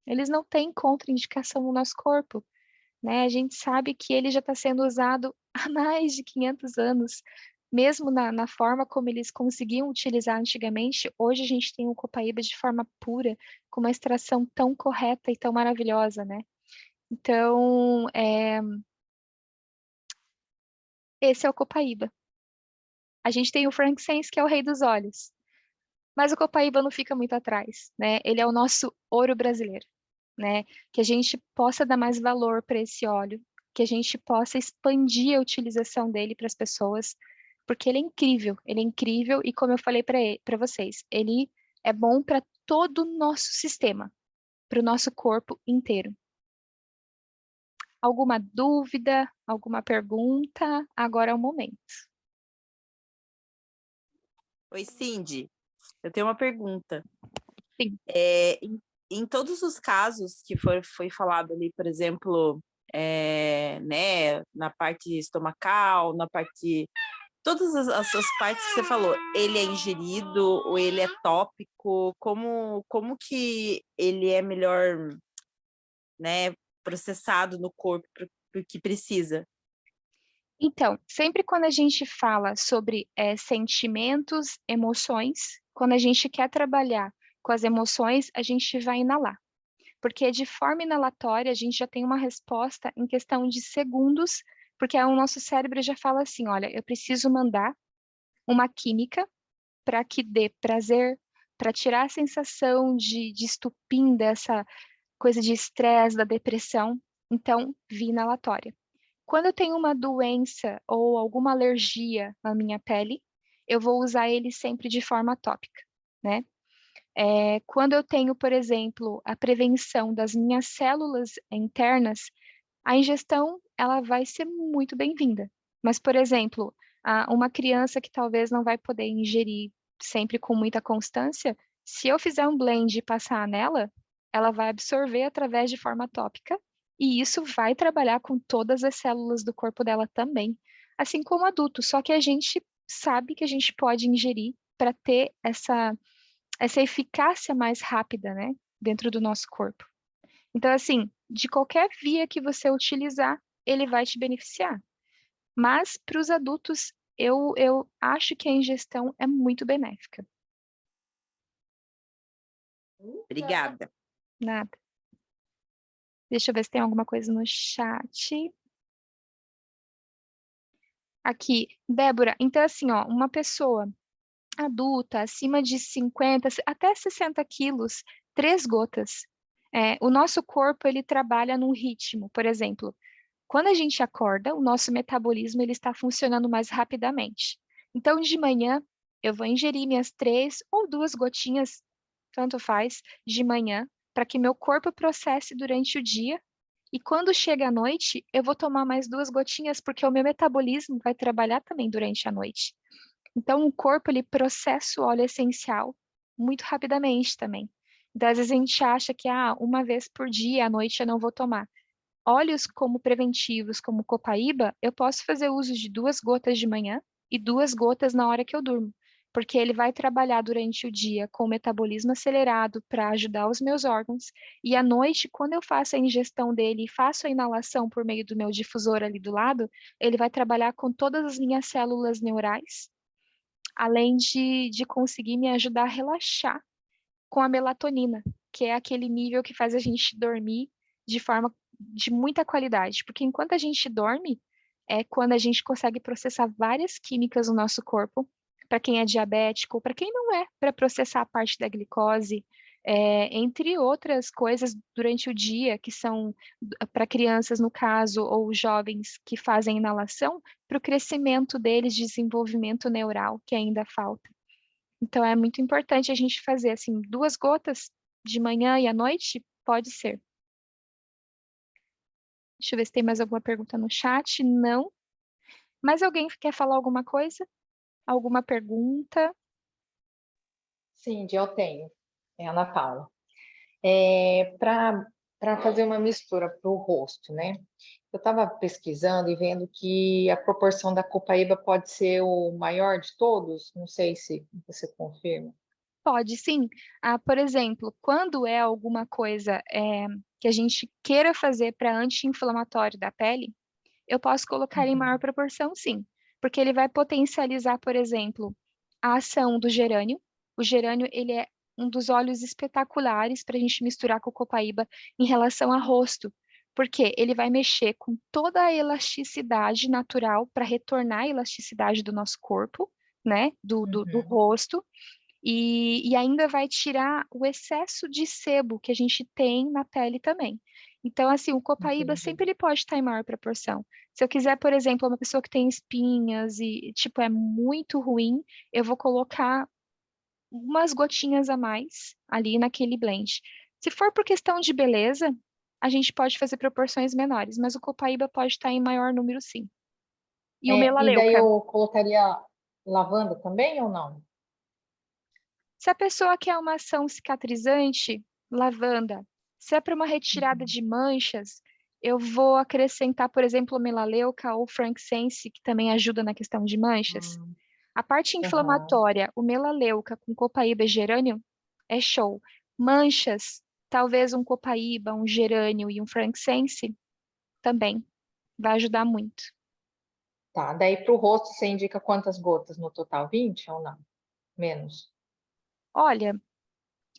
Eles não têm contraindicação no nosso corpo, né? A gente sabe que ele já está sendo usado há mais de 500 anos mesmo na forma como eles conseguiam utilizar antigamente, hoje a gente tem o copaíba de forma pura, com uma extração tão correta e tão maravilhosa, né? Então, esse é o copaíba. A gente tem o frankincense, que é o rei dos óleos, mas o copaíba não fica muito atrás, né? Ele é o nosso ouro brasileiro, né? Que a gente possa dar mais valor para esse óleo, que a gente possa expandir a utilização dele para as pessoas, porque ele é incrível e como eu falei para vocês, ele é bom para todo o nosso sistema, para o nosso corpo inteiro. Alguma dúvida, alguma pergunta? Agora é o momento. Oi, Cindy, eu tenho uma pergunta. Sim. Em todos os casos que foi falado ali, por exemplo, né, na parte estomacal, na parte... Todas as partes que você falou, ele é ingerido ou ele é tópico? Como que ele é melhor, né, processado no corpo para o que precisa? Então, sempre quando a gente fala sobre sentimentos, emoções, quando a gente quer trabalhar com as emoções, a gente vai inalar. Porque de forma inalatória, a gente já tem uma resposta em questão de segundos, porque o nosso cérebro já fala assim, olha, eu preciso mandar uma química para que dê prazer, para tirar a sensação de estupim dessa coisa de estresse, da depressão. Então, via inalatória. Quando eu tenho uma doença ou alguma alergia na minha pele, eu vou usar ele sempre de forma tópica, né? Quando eu tenho, por exemplo, a prevenção das minhas células internas, a ingestão ela vai ser muito bem-vinda. Mas, por exemplo, uma criança que talvez não vai poder ingerir sempre com muita constância, se eu fizer um blend e passar nela, ela vai absorver através de forma tópica, e isso vai trabalhar com todas as células do corpo dela também, assim como adulto, só que a gente sabe que a gente pode ingerir para ter essa eficácia mais rápida, né, dentro do nosso corpo. Então, assim, de qualquer via que você utilizar, ele vai te beneficiar. Mas, para os adultos, eu acho que a ingestão é muito benéfica. Obrigada. Nada. Deixa eu ver se tem alguma coisa no chat. Aqui, Débora, então assim, ó, uma pessoa adulta, acima de 50, até 60 quilos, 3 gotas. O nosso corpo, ele trabalha num ritmo, por exemplo, quando a gente acorda, o nosso metabolismo ele está funcionando mais rapidamente. Então, de manhã, eu vou ingerir minhas 3 ou 2 gotinhas, tanto faz, de manhã, para que meu corpo processe durante o dia. E quando chega a noite, eu vou tomar mais 2 gotinhas, porque o meu metabolismo vai trabalhar também durante a noite. Então, o corpo ele processa o óleo essencial muito rapidamente também. Então, às vezes a gente acha que uma vez por dia à noite eu não vou tomar. Óleos como preventivos, como copaíba, eu posso fazer uso de 2 gotas de manhã e 2 gotas na hora que eu durmo, porque ele vai trabalhar durante o dia com o metabolismo acelerado para ajudar os meus órgãos, e à noite, quando eu faço a ingestão dele e faço a inalação por meio do meu difusor ali do lado, ele vai trabalhar com todas as minhas células neurais, além de conseguir me ajudar a relaxar com a melatonina, que é aquele nível que faz a gente dormir de forma de muita qualidade, porque enquanto a gente dorme, é quando a gente consegue processar várias químicas no nosso corpo, para quem é diabético, para quem não é, para processar a parte da glicose, entre outras coisas durante o dia, que são para crianças, no caso, ou jovens que fazem inalação, para o crescimento deles, desenvolvimento neural, que ainda falta. Então, é muito importante a gente fazer, assim, 2 gotas de manhã e à noite, pode ser. Deixa eu ver se tem mais alguma pergunta no chat. Não. Mais alguém quer falar alguma coisa? Alguma pergunta? Sim, eu tenho. É Ana Paula. Para fazer uma mistura para o rosto, né? Eu estava pesquisando e vendo que a proporção da copaíba pode ser o maior de todos. Não sei se você confirma. Pode, sim. Por exemplo, quando é alguma coisa que a gente queira fazer para anti-inflamatório da pele, eu posso colocar em maior Uhum. proporção, sim. porque ele vai potencializar, por exemplo, a ação do gerânio. O gerânio, ele é um dos óleos espetaculares para a gente misturar com o copaíba em relação a rosto, porque ele vai mexer com toda a elasticidade natural para retornar a elasticidade do nosso corpo, né, do Uhum, rosto, e ainda vai tirar o excesso de sebo que a gente tem na pele também. Então, assim, o copaíba entendi. sempre ele pode estar em maior proporção. Se eu quiser, por exemplo, uma pessoa que tem espinhas e, tipo, é muito ruim, eu vou colocar umas gotinhas a mais ali naquele blend. Se for por questão de beleza, a gente pode fazer proporções menores, mas o copaíba pode estar em maior número, sim. E o E daí melaleuca. eu colocaria lavanda também ou não? Se a pessoa quer uma ação cicatrizante, lavanda. Se é para uma retirada Uhum. de manchas, eu vou acrescentar, por exemplo, melaleuca ou frankincense, que também ajuda na questão de manchas. Hum, A parte aham. inflamatória, o melaleuca com copaíba e gerânio, é show. Manchas, talvez um copaíba, um gerânio e um frankincense, também vai ajudar muito. Tá, daí para o rosto você indica quantas gotas no total? 20 ou não? Menos? Olha,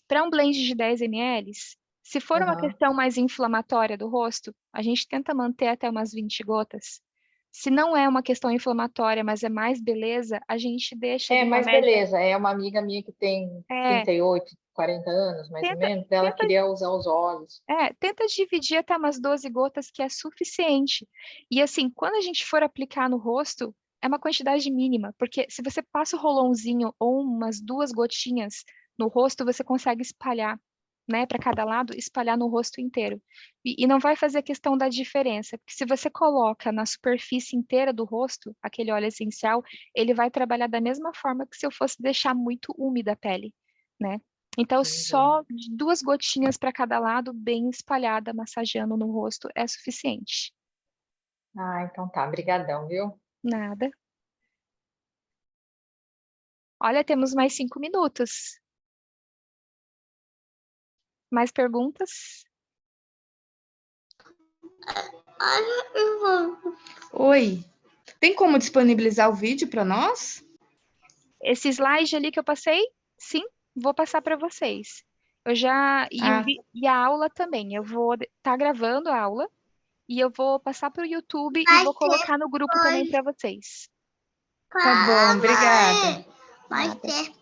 para um blend de 10 ml, se for uma Aham. questão mais inflamatória do rosto, a gente tenta manter até umas 20 gotas. Se não é uma questão inflamatória, mas é mais beleza, a gente deixa É, ali uma mas média. beleza, é uma amiga minha que tem É, 38, 40 anos, mais ou tenta, menos, ela tenta, queria usar os olhos. tenta dividir até umas 12 gotas, que é suficiente. E assim, quando a gente for aplicar no rosto, é uma quantidade mínima, porque se você passa o rolãozinho ou umas 2 gotinhas no rosto, você consegue espalhar, né, para cada lado, espalhar no rosto inteiro. E não vai fazer questão da diferença, porque se você coloca na superfície inteira do rosto, aquele óleo essencial, ele vai trabalhar da mesma forma que se eu fosse deixar muito úmida a pele, né? Então, Entendi. só de 2 gotinhas para cada lado, bem espalhada, massageando no rosto, é suficiente. Ah, então tá, brigadão, viu? Nada. Olha, temos mais 5 minutos. Mais perguntas? Oi, tem como disponibilizar o vídeo para nós? Esse slide ali que eu passei, sim, vou passar para vocês. Eu já Ah, e a aula também. Eu vou estar gravando a aula e eu vou passar para o YouTube e vou colocar no grupo também para vocês. tá bom, obrigada. Nada.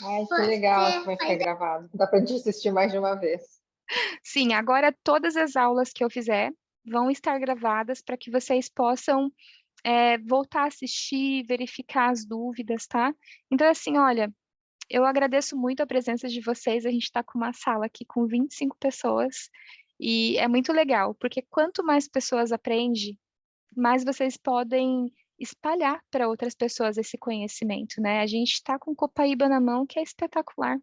Ai, que legal que vai ficar gravado. Dá pra gente assistir mais de uma vez. Sim, agora todas as aulas que eu fizer vão estar gravadas para que vocês possam voltar a assistir, verificar as dúvidas, tá? Então, assim, olha, eu agradeço muito a presença de vocês. A gente está com uma sala aqui com 25 pessoas e é muito legal, porque quanto mais pessoas aprendem, mais vocês podem espalhar para outras pessoas esse conhecimento, né? A gente está com Copaíba na mão, que é espetacular.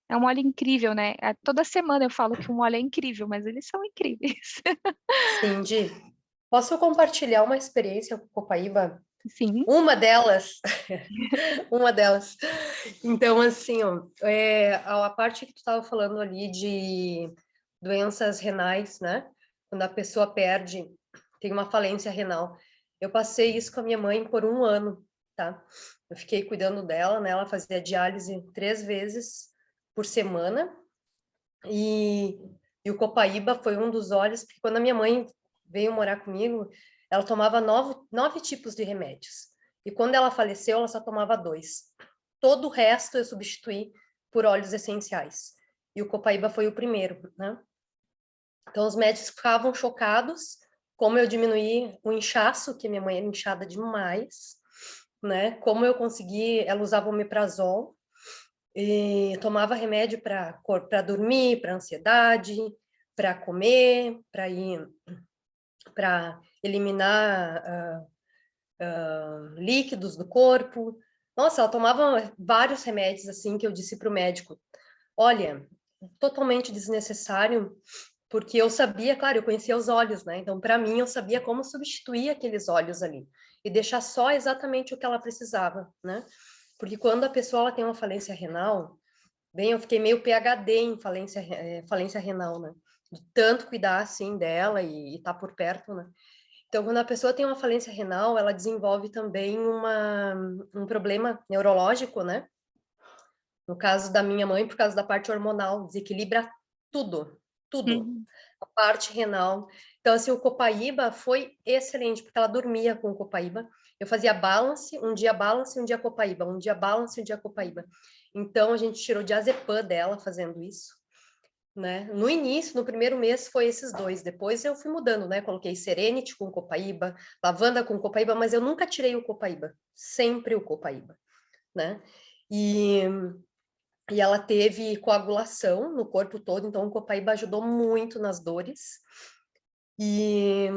É um óleo incrível, né? Toda semana eu falo que um óleo é incrível, mas eles são incríveis. Cindy, posso compartilhar uma experiência com Copaíba? Sim. Uma delas, uma delas. Então, assim, ó, a parte que tu estava falando ali de doenças renais, né? Quando a pessoa perde, tem uma falência renal. Eu passei isso com a minha mãe por 1 ano, tá? Eu fiquei cuidando dela, né? Ela fazia diálise 3 vezes por semana e o copaíba foi um dos óleos, porque quando a minha mãe veio morar comigo, ela tomava 9 tipos de remédios. E quando ela faleceu, ela só tomava 2. Todo o resto eu substituí por óleos essenciais. E o copaíba foi o primeiro, né? Então os médicos ficavam chocados como eu diminuí o inchaço, que minha mãe era inchada demais, né? Como eu consegui, ela usava omeprazol, e tomava remédio para dormir, para ansiedade, para comer, para eliminar líquidos do corpo. Nossa, ela tomava vários remédios assim que eu disse para o médico: olha, totalmente desnecessário, porque eu sabia, claro, eu conhecia os óleos, né? Então, para mim, eu sabia como substituir aqueles óleos ali e deixar só exatamente o que ela precisava, né? Porque quando a pessoa ela tem uma falência renal, bem, eu fiquei meio PhD em falência renal, né? De tanto cuidar, assim, dela e estar por perto, né? Então, quando a pessoa tem uma falência renal, ela desenvolve também um problema neurológico, né? No caso da minha mãe, por causa da parte hormonal, desequilibra tudo, tudo. Uhum. A parte renal. Então, assim, o Copaíba foi excelente, porque ela dormia com o Copaíba. Eu fazia um dia Copaíba, um dia balance, um dia Copaíba. Então, a gente tirou diazepam dela fazendo isso, né? No início, no primeiro mês, foi esses dois. Depois eu fui mudando, né? Coloquei Serenity com Copaíba, lavanda com Copaíba, mas eu nunca tirei o Copaíba. Sempre o Copaíba, né? E ela teve coagulação no corpo todo, então o Copaíba ajudou muito nas dores. E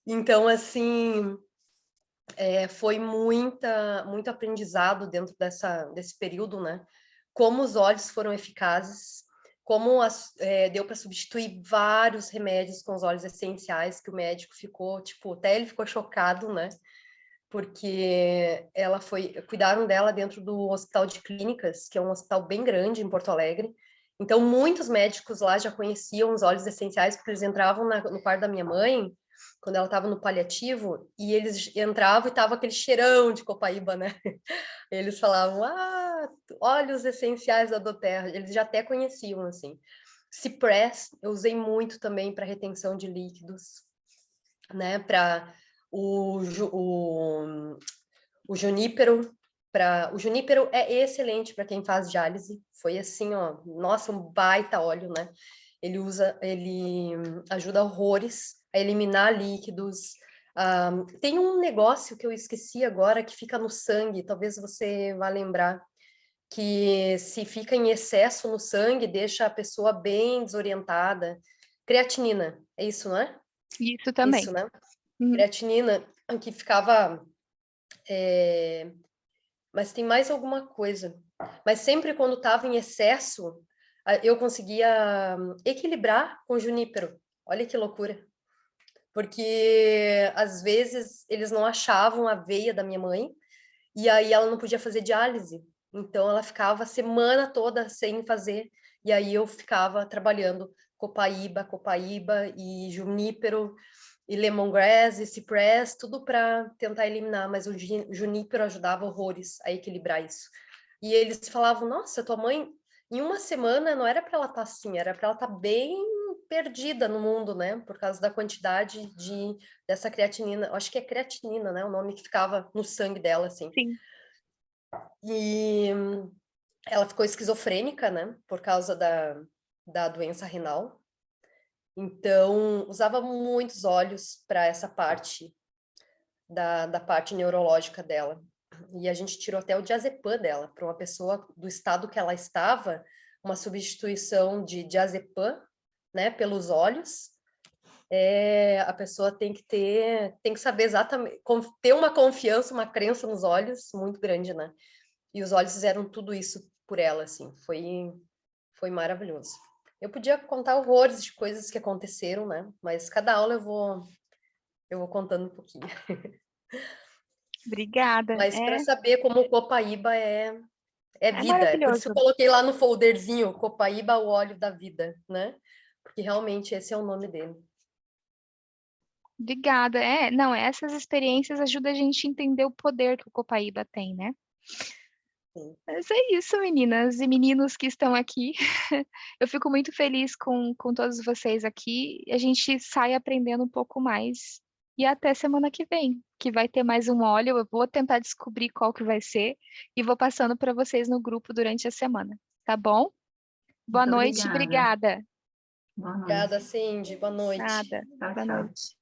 então, assim, foi muito aprendizado dentro desse período, né? Como os óleos foram eficazes, como deu para substituir vários remédios com os óleos essenciais, que o médico ficou, tipo, até ele ficou chocado, né? Porque cuidaram dela dentro do Hospital de Clínicas, que é um hospital bem grande em Porto Alegre. Então, muitos médicos lá já conheciam os óleos essenciais, porque eles entravam no quarto da minha mãe, quando ela estava no paliativo, e eles entravam e tava aquele cheirão de Copaíba, né? Eles falavam, óleos essenciais da Doterra. Eles já até conheciam, assim. Cypress, eu usei muito também para retenção de líquidos, né? Para o junípero, o junípero é excelente para quem faz diálise. Foi assim, ó, nossa, um baita óleo, né? Ele ajuda horrores a eliminar líquidos. Tem um negócio que eu esqueci agora que fica no sangue, talvez você vá lembrar, que se fica em excesso no sangue, deixa a pessoa bem desorientada. Creatinina, é isso, não é? Isso também. Isso, né? Uhum. Creatinina, que ficava... Mas tem mais alguma coisa. Mas sempre quando estava em excesso, eu conseguia equilibrar com junípero. Olha que loucura. Porque, às vezes, eles não achavam a veia da minha mãe, e aí ela não podia fazer diálise. Então, ela ficava a semana toda sem fazer, e aí eu ficava trabalhando copaíba e junípero, e lemongrass e cypress, tudo para tentar eliminar, mas o junípero ajudava horrores a equilibrar isso. E eles falavam, nossa, tua mãe, em uma semana, não era para ela estar assim, era para ela estar bem perdida no mundo, né? Por causa da quantidade dessa creatinina, eu acho que é creatinina, né? O nome que ficava no sangue dela, assim. Sim. E ela ficou esquizofrênica, né? Por causa da doença renal. Então, usava muitos óleos para essa parte da parte neurológica dela. E a gente tirou até o diazepam dela, para uma pessoa do estado que ela estava, uma substituição de diazepam, né, pelos óleos. A pessoa tem que saber exatamente, ter uma confiança, uma crença nos olhos muito grande, né? E os olhos fizeram tudo isso por ela, assim, foi maravilhoso. Eu podia contar horrores de coisas que aconteceram, né? Mas cada aula eu vou contando um pouquinho. Obrigada. Mas para saber como o Copaíba é vida, por isso eu Maravilhoso. coloquei lá no folderzinho, Copaíba, o óleo da vida, né? Porque realmente esse é o nome dele. Obrigada. Não, essas experiências ajudam a gente a entender o poder que o Copaíba tem, né? Sim. Mas é isso, meninas e meninos que estão aqui. Eu fico muito feliz com todos vocês aqui. A gente sai aprendendo um pouco mais. E até semana que vem, que vai ter mais um óleo. Eu vou tentar descobrir qual que vai ser e vou passando para vocês no grupo durante a semana, tá bom? Boa Muito noite, obrigada. obrigada. Boa noite. Obrigada, Cindy. Boa noite. Nada. Tchau, Boa tchau. noite.